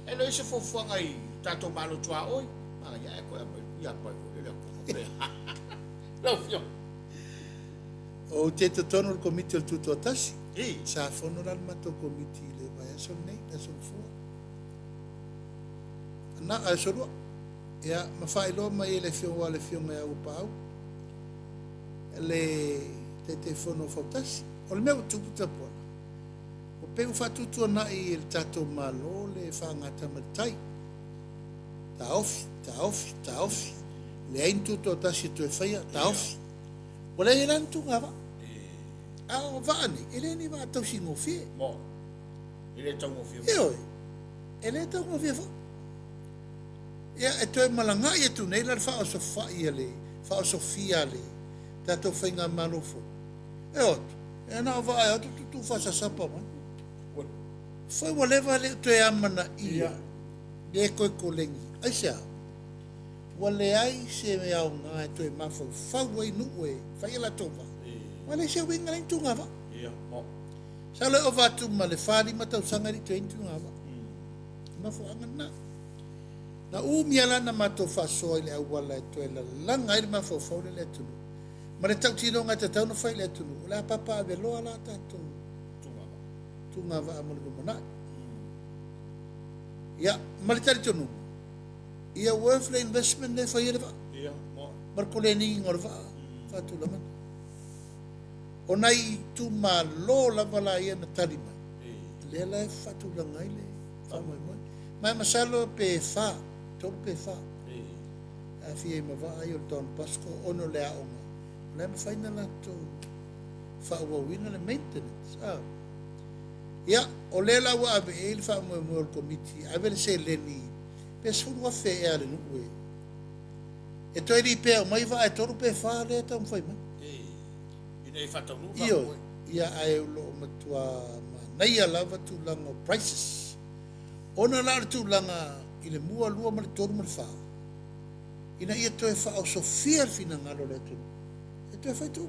[SPEAKER 1] Ele ese fo fuanga i tato malo tua oi. Ma ya e ko ya pa ele ko. La fiong.
[SPEAKER 2] O te tono il comiti al tutto atasi.
[SPEAKER 1] E
[SPEAKER 2] Sa fono la mato comiti le vai a son nei da son fu. Na a solo ya ma fai lo mai le fio mai au pau. Le te fono fotasi. O le meu tu Tapuala. O pe fa tutu na i il tato malo le fa ngata matai. Ta off. Le ein tutu atasi tu e faia ta off. O le eran tu ngava. A vani, ele ni va tau singo fie.
[SPEAKER 1] mo. Ele tango fio.
[SPEAKER 2] E oi, ele tau mo fie fo. Ia, e toi malanga i tu nei lar fao so fai ale, fao so fia ale, tato whainga mano fo. E otu, e na va e otu tu fa sa sapa man. Foi mo leva le toi amana ia, le koe kolengi. Ai sea, wale ai se me au ngā e toi mafo, fau e nuwe, fai la tova. Wale se winga lai tunga va.
[SPEAKER 1] Ia, mo.
[SPEAKER 2] Sa le o vatu ma le whāri matau sangari tu tunga va. Mafo angana. Na umia lana mato whasoa le awala e toi la langa i mafo whaure le tunu. Ma le tau tino ngai te tau no whai le tunu. La papa ave loa la tatou. Tunga va amone ko mana. Ia, ma le tari tunu. Ia worth le investment le whai le va.
[SPEAKER 1] Ia, mo.
[SPEAKER 2] Marko le ni ngor va. Fatu la mana. O nai tu ma lo la vala ia na tarima. Le la e fatu la ngai le. Whamai mai. Mai masalo pe fa. Tolu pe fa. A fie ma va ai o Don Pasco ono le a onga. Le ma whaina la to fa ua wina le maintenance. Ia, o le la wa ave e il fa mo mo el committee. Ave le se le ni. Pe suru wa fe e ale nuwe. E toi ri pe o mai va e tolu pe fa le ta mwhai mai.
[SPEAKER 1] Ine i whatau nu.
[SPEAKER 2] Io, ia ai ulo matua ma nei a lava tu langa prices. Ona la tu langa i le mua lua ma le toru ma le wha. Ina ia toe wha o sofia fina ngalo le tu. E toe whai tu.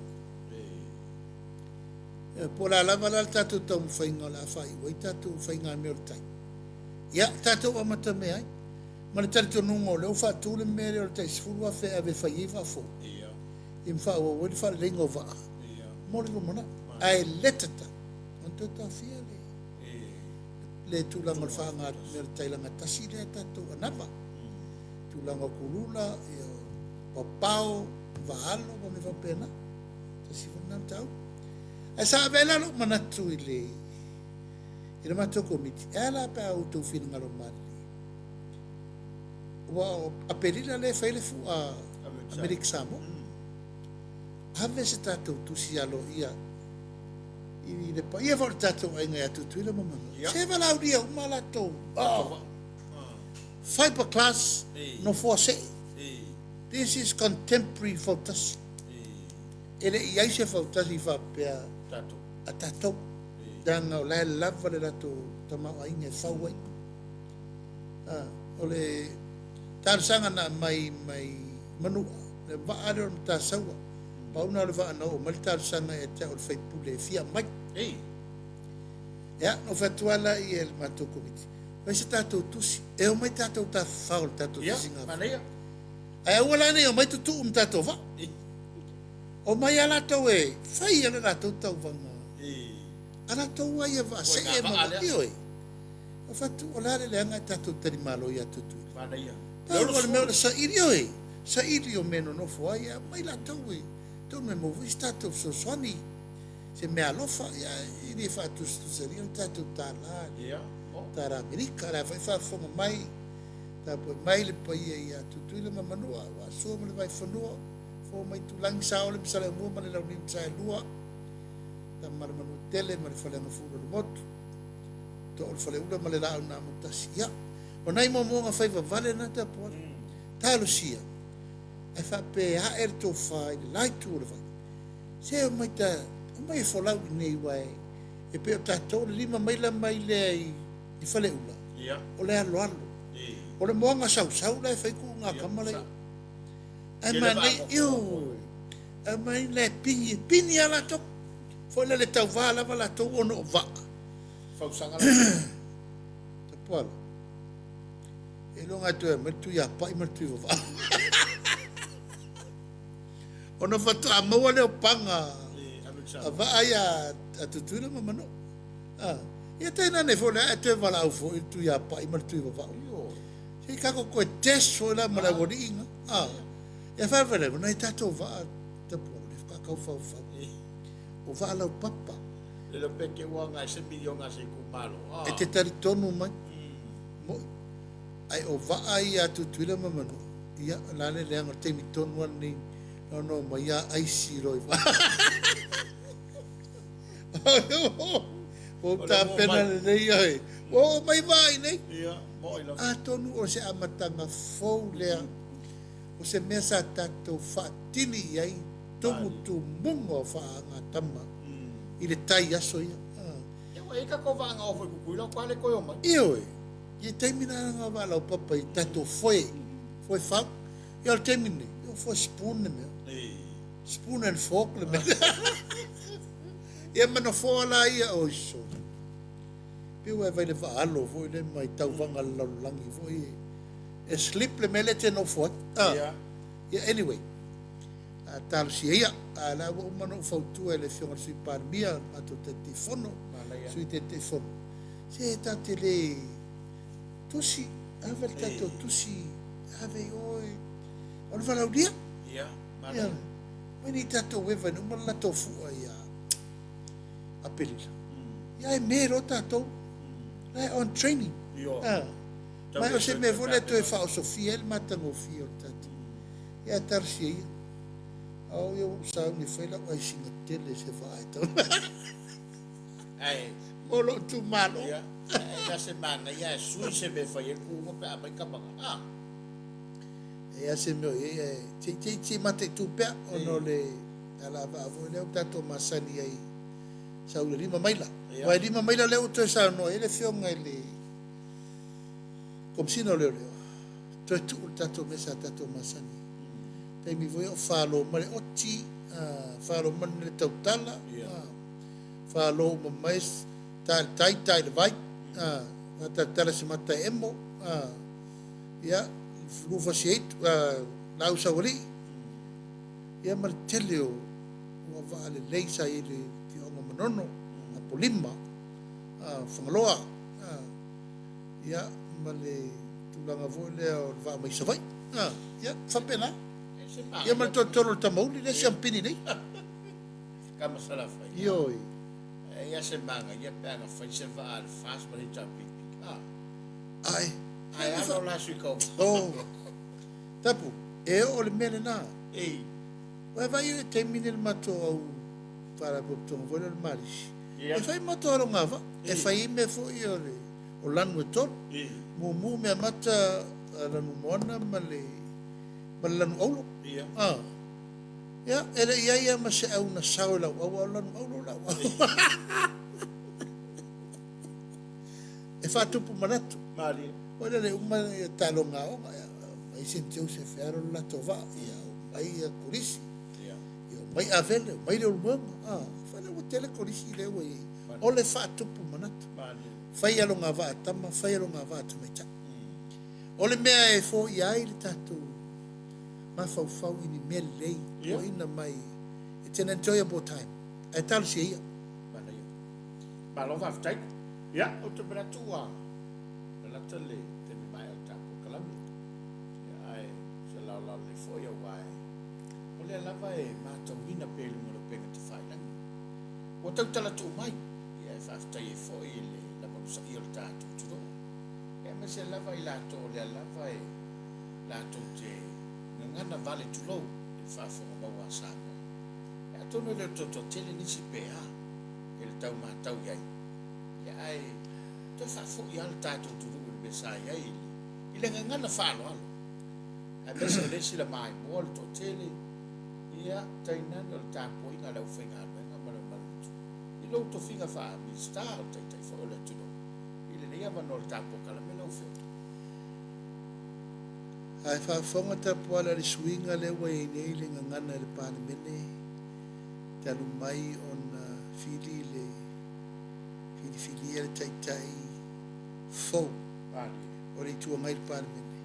[SPEAKER 2] Po la lava la tatu tau mwhainga la whai. Wai tatu whainga me o le tai. Ia, tatu wa mata me ai. Ma le taritu nungo leo wha tu le mere o le tai. Sifuru wa whea ave whai e wha fo.
[SPEAKER 1] Ia.
[SPEAKER 2] I mwha ua wadi wha lengo waa. Mori ko mona ai letata onto ta fia le tulanga fanga mer tailanga tasile tatu anava tulanga kulula e papao vaalo ba me va pena tasi vana tau e sa vela lo manatu ile ina mato komiti ela pa auto finga lo mali wa apelila le faile fu a Efkstv Samoa. Have se tatou tusi alo ia i le pa ia vor tatou ai ngai atu tuila mamano. Se vala uria uma la tou. Fiber class no force. This is contemporary photos. Ele ia se photos i fa pe
[SPEAKER 1] Tato.
[SPEAKER 2] a tatou. Danga o la lava le lato tama ai ngai fawai. Ole tarsanga na mai manu le va ado ta sawa. Pauna le va no malta sanga e te o Fofoga fia mai. Ya, no fatuala i el mato komiti. Vai se tatou tusi. E o mai tatou ta faul tatou singa.
[SPEAKER 1] Manea.
[SPEAKER 2] Ai wala ne o mai tu tatou va. O mai ala tau e fai ala tatou tau vanga. Ala tau ai va se e ma ioi. O fatu ola le anga tatou tari malo ia tutu.
[SPEAKER 1] Manea.
[SPEAKER 2] Tau o me sa iri oi. Sa iri o meno no foi mai la tau e. tu me mo vi stato so soni se me alofa ia ini fa tu seria tato tala
[SPEAKER 1] Ia.
[SPEAKER 2] tara Amerika la fa fonga mai ta po mai le pa ia tu le manua wa so me vai fonua fo mai tu lang sao le sala mo ma le la ni sa lua ta mar manu tele mar fa le fu le mot to o fa le ula ma le la na mo tasia o nai mo nga fa vale na ta po ta lo sia e fa pe a to fa lai tu le vai se o mai ta o mai fo la nei wai e pe ta to lima mai la mai le i fa le ula
[SPEAKER 1] Ia.
[SPEAKER 2] o le alo o le mo nga sau le fa ku nga kamale ai mai yo ai mai le pini ala to fo le tau vala vala to ono va
[SPEAKER 1] Fausanga.
[SPEAKER 2] Tapuala e longa tu me tu ya pa me tu va ona fata mo le panga va aya tu tu le mano ia tena ne fo le te vala au fo tu ya pa me tu va se ka ko test fo la mala boringa ia fa vele na tato va Tapuala ka ka fa o va la papa
[SPEAKER 1] Le lo peke wanga se milionga se kumalo.
[SPEAKER 2] e te tari tonu mai mo ai o va ai atu tuila mamano ia la le anga te mi tonu ni no mai ia ai si roi va o ta pena le nei ai o mai vai nei
[SPEAKER 1] Ia, mo ilo.
[SPEAKER 2] a tonu o se amatanga fou lea o se mesa tato fatini ai tomu tu mungo fa anga tama i le tai aso ia
[SPEAKER 1] E ka ko vanga o foi kukuila kwale ko yo mai.
[SPEAKER 2] Io e termina nga wala o papa i tato foi fa io al termine io foi spoon me spoon and fork le me e mano fo la ia o so pe wa vai le va alo foi le mai tau vanga la langi foi e slip le mele te no fo yeah anyway tal si ia ala o mano fautu ele fiona si par mia ato te telefono sui te telefono se ta tele tusi ave tato tusi ave oi on va laudia
[SPEAKER 1] Ia,
[SPEAKER 2] ia mani tato weva no mala tofu ia a pelila ia e mero tato lai on training mai o se me vole to e fa o sofia el matango fio tato ia tar si ia au eu sa ni fela o singa tele se vai to
[SPEAKER 1] ai,
[SPEAKER 2] molo tu malo
[SPEAKER 1] ia. Ia se mana ia sui se me fa ye ku mo pe mai ka banga.
[SPEAKER 2] e se me ti mate tu pe ono le ala va vo le tato masani ai sa u lima maila wa lima maila le to sa no ele fionga ele como si no le to tu tato mesa tato masani te mi voy a falo male oti falo man le tautala falo mo mais tai le vai ta tala se mata emo ya lufa siet na usa wali ya martelio o vale leisa ele ki o manono a polima fangaloa ya male tulanga vole o va mai savai ya fa pena ia mal tolo tamauli le champini nei
[SPEAKER 1] Kama sala fa.
[SPEAKER 2] ioi
[SPEAKER 1] Ia se manga ia pe nga fa se va al fast ma hita pipi.
[SPEAKER 2] ai
[SPEAKER 1] Ai alo la su ko.
[SPEAKER 2] oh tapu e o le mene na
[SPEAKER 1] Ei,
[SPEAKER 2] vai vai e termine il mato au para botton vole il maris
[SPEAKER 1] Ia.
[SPEAKER 2] e fai mato ro ngava e fai me fo io le o lanu e ton mu me mata lanu mona male lanu aulo
[SPEAKER 1] ia.
[SPEAKER 2] ya ele ia ma se au na saula au lanu aulo la e fa tu manatu
[SPEAKER 1] Mari.
[SPEAKER 2] ora le uma talonga o mai sentiu se ferro la tova ia mai a kurisi
[SPEAKER 1] Ia.
[SPEAKER 2] ia mai avele mai le urmama fa le hotel kurisi le we o le fa tu manatu
[SPEAKER 1] Mari.
[SPEAKER 2] fai alonga va tama fai alonga va tu mecha o le mea e fo ia i le tatu ma fau ini me lei o ina mai it's an enjoyable time e tal si ia
[SPEAKER 1] Mana ia. Ma lo va ftai. Ia, o te bra tua. La tele te mi mai o tapu kalami. Ia ai se la le fo ia wai. O le lava e mātauina pe lunga le penga te whailangi. O tau tala tō mai, ia e whaftai e fo i le lava nusa i o le tātou turo. E me se lava i lātou le lava e lātou te ngana vale tulou e whafonga maua Samoa. E atono le toto tele nisi pēha e le tau mātau iai. Ia ai, te whafo i al tātou turo i le besa iai i le ngana whalo alo. A mesa le sila mai mo le totele ia tainani o le tapuina le uwhenga aluenga mana malutu. I lau to finga wha mi star o taitai wha ole tuno. I le nia mano le Tapukalame le uwhenga.
[SPEAKER 2] Ai whaafonga Tapuala le swinga le wai nei le ngana le pane mene. Talu mai on fili le fili le taitai fau. O le tua mai le pane mene.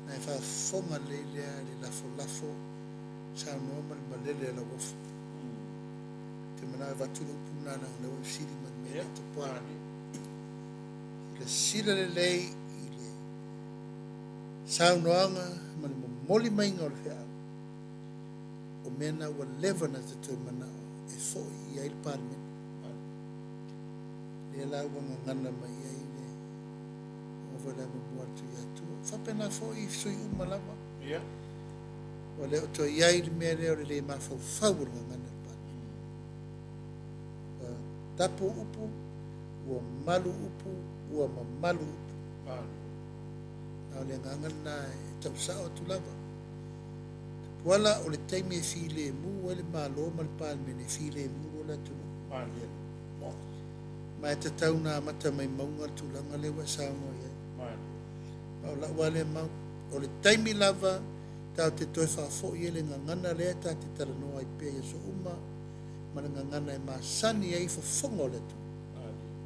[SPEAKER 2] Nai whaafonga le lea le lafo sa noa ma le la wofu. Te mana watunu punana le wa siri man me te Tapuala. Le sila le lei i le sa noanga ma le moli mai ngor fea. O mena wa levana te te mana e foi i ai parmen. Le la wa ngana mai ai le o wala mo muatu ia tu. Fa pena foi sui umalawa.
[SPEAKER 1] Ia.
[SPEAKER 2] O le o to iai le mea leo le ma fau fau ngana pa. Tapu upu, ua malu upu, ua mamalu upu. Nau le ngangana e tau sao tu lava. Tapuala o le taimi e file mu o le malo ma le palmene file mu o le tunu. Ma e tatau na mata mai maunga tulanga le wa Samoa iai. Mau la wale mau o le taimi lava tau te toi whaafo i ele ngangana lea ta te taranoa i pēia so uma ma le ngangana e maasani ai Fofoga o le tu.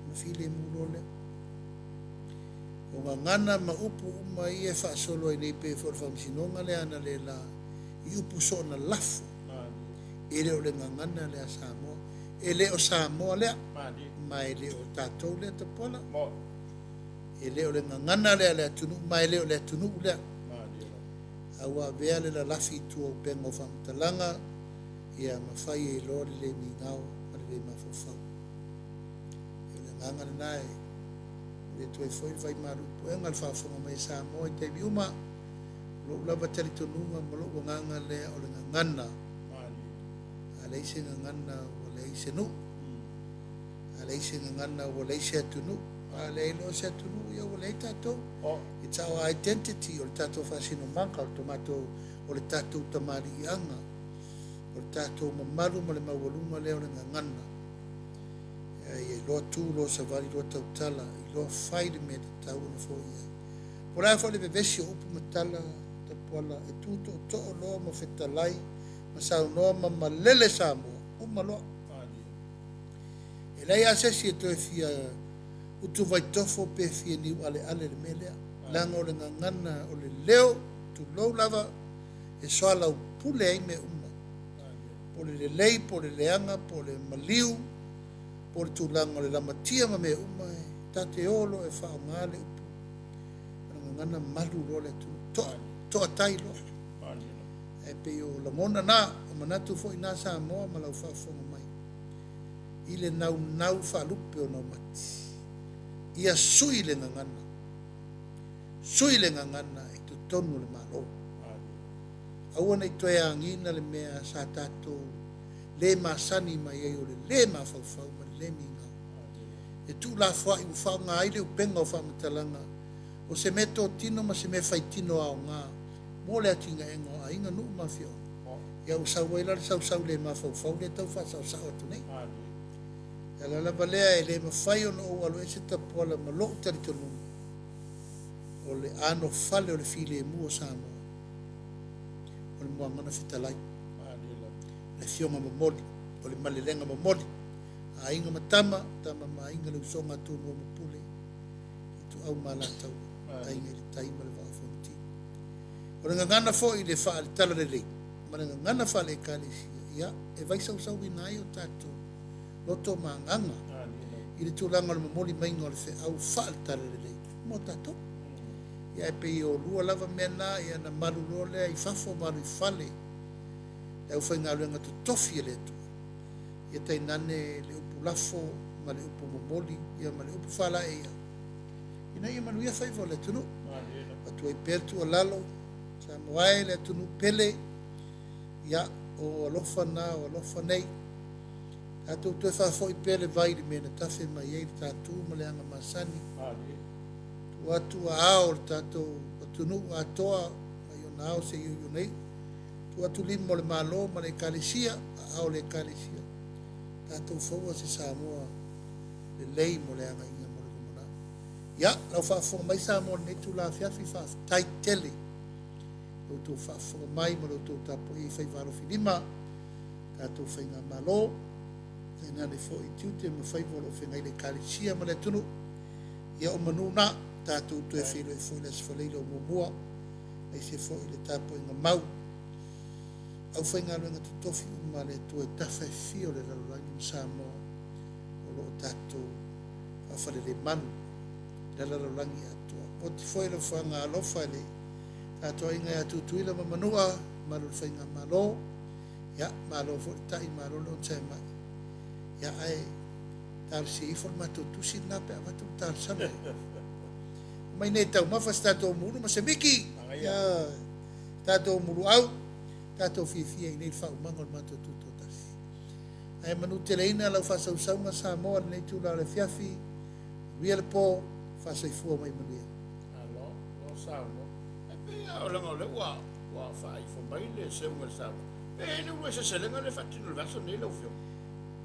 [SPEAKER 2] Ma file muro le. O ngangana ma upu uma i e whaasolo ai nei pē for whamsinonga le ana le la i upu so na lafo. E le o le ngangana le a Samoa. E le o Samoa lea. Ma e le o tātou lea Tapuala. E le o le ngangana lea lea tunu. Ma e le o lea tunu lea. Awa vea le la lafi tua o pengo whamtalanga ia mawhai e lori le mi ngao ma le mawhawhau. E le ngangana nae le tue foi vai maru po e ngal whawhonga mai Samoa i te viuma lo lava tali tonunga ma lo nganga le o le ngangana a le ise ngangana o le ise nu a le ise ngangana o le ise atunu a le ilo se atunu ia o le tatou. It's our identity o le tatou whasino manka o tomato o le tatou tamari ianga o le tatou mamaru ma le mawaluma leo le ngangana i loa tū loa savari loa tautala i loa whai le mea te tau na fo ia po rai fo le vevesi o upu matala Tapuala e tūto o to'o loa ma whetalai ma sau noa ma malele Samoa uma loa e lei asesi e toi fia utu vai tofo pe fia niu ale le melea langa o le ngangana o le leo tu lou lava e soala pule ai me uma po le lei, po le leanga, po le maliu po le tūlanga o le lamatia ma me uma e tate olo e whao ngale upu ngangana malu lo le tu to atai lo e pe o la mona na o manatu fo ina Samoa ma lau whafonga mai i le nau whalupe o nau mati ia sui le ngangana e tu tonu le malo aua nei toe angina le mea sa tatou le masani mai ai o le mawhawhau ma le minga e tu la fwa i uwhaunga ai le upenga o whamatalanga o se me tō tino ma se me whai tino ao ngā mo le atinga engo a inga nuu mawhio ia usau waila le sau le mawhawhau le tau whasau atu nei e la lava lea e le mawhai ono o alo e se Tapuala ma lo utari tonu o le ano fale o le file mu o Samoa o le muangana fitalai le fionga mamoli o le malelenga mamoli a inga matama ma inga le usonga tunu o mapule i tu au malatau a inga le taima le whaafamti o le ngangana fo i le wha le tala le rei ma le ngangana wha le kalisia ia e vaisau sau ina ai o tatou loto maanganga i le tūlanga le mamoli mainga o le wha au wha le tala le rei mo tatou ia e pe o lua lava mena ia na malu lole i fafo malu i fale e au whainga luenga tu tofi le tu. Ia tai nane le upu lafo, ma le upu momoli, ia ma le upu whala e ia. Ina ia manuia whaivo le tunu. Atu ai pertu o lalo, sa moae le tunu pele, ia o alofa na o alofa nei. Tatou tue whafo I pele vai li mena tafe mai ei tatou ma le anga masani. Tu atu a ao le tatou tunu a toa, ai o nao se iu nei. Tu atu limo le malo ma le kalesia, a ao le kalesia. Tatou faua se Samoa le lei mo le anga inga mo le kumana. Ia, lau whaafonga mai Samoa ne tu la fiafi whaafitai tele. Lau tau whaafonga mai ma lau tau tapo I whaivaro filima. Tatou whainga malo. E nane fo I tiute ma whaivaro whengai le kalesia ma le tunu. Ia o manuna, tatou tue whilo I fwile se whaleilo mo mua. Nei se fo I le tapo inga mau. Au whainga luenga tu tofi uma le tue tawhai fio le lalurangi ni Samoa o loo tatou whawhare le manu le lalurangi atua. O ti fwoi le whanga alofa le tatou inga ia tutuila ma manua malu le whainga malo ia malo fo le tai malo le o tse mai ia ai taru si ifo le mato tusi nape a mato taru same mai ne tau mawhas tatou muru ma se miki ia tatou muru au tatou fifia I nei whaumanga o mato tuto tasi. Ai manu te reina lau whasausaunga Samoa nei tūla le fiafi, ria le pō, whasaifua mai manuia.
[SPEAKER 1] Alo, lo Samoa. E pia o langa o le ua whaifo mai le seunga le Samoa. E le ua se selenga le whatinu le vaso nei lau fio.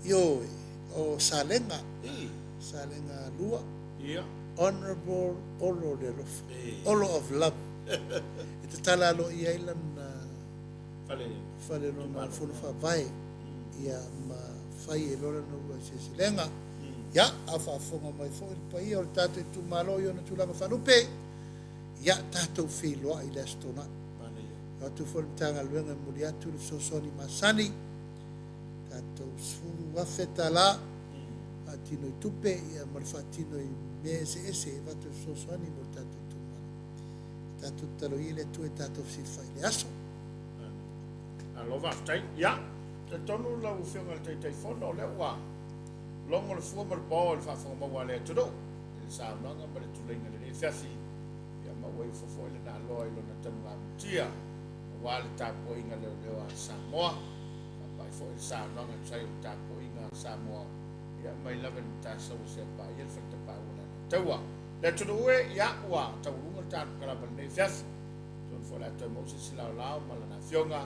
[SPEAKER 2] Yo, o Salenga. Salenga lua.
[SPEAKER 1] Ia.
[SPEAKER 2] Honorable Olo le rof. Olo of love. E te tala alo I Island fale lona fulu whawai ia ma whai e lora no ua se silenga ia a whafonga mai fo il pai o tato I tu malo I ona tulanga whanupe ia tatou whiloa I le astona ia tu fo tanga luenga muri atu le sosoni masani tatou suru wafeta la a tino I tupe ia marfatino I me ese vatu sosoni mo tatou tu malo tatou talo I le tu e tatou si whai le aso
[SPEAKER 1] Alo waftai, ia. Te tonu lau whiunga le tei whono le ua. Longo le fua ma le pō le whawhonga maua le tudo. Le sāunanga ma le tulinga le whiafi. Ia maua I fofo le nā loa I lona tanu ngā mutia. Wā le tāpo inga leo leo a Samoa. Pai fo le sāunanga sai le tāpo inga Samoa. Ia mai lava ni tāsau se pa ia le whakta pa wana. Taua. Le tudo ue, ia ua. Taurunga tāpo kalapa le whiafi. Tonu fo le ato mausi silau lao ma le nā whiunga.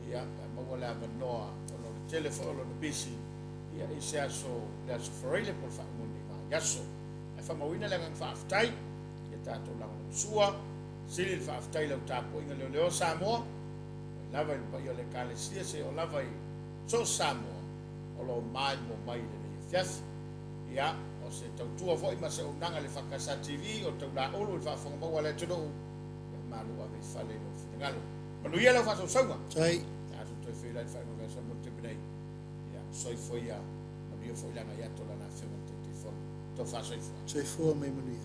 [SPEAKER 1] Ia maua le avanoa o lona telefo o lona bisi ia I se aso le aso whareile po le whaamuni ma yaso e whamauina le ngang whaaftai ia tātou langa sua sili le whaaftai lau tāpo inga leo leo Samoa lava I pai o le kalesia se o lava I so Samoa o lo mai mo mai le ne fiafi ia o se tautua foi ma se unanga le whakasa TV o tau la olu le whaafanga maua le tuno ia malu ave whale no whingalo manuia lau whaasau saunga
[SPEAKER 2] sai
[SPEAKER 1] Toi fai lai fai mo sa mo te bnei ia soi foi ia ma bio foi langa ia to lana fenga te fo to fa soi
[SPEAKER 2] sai fua mai manuia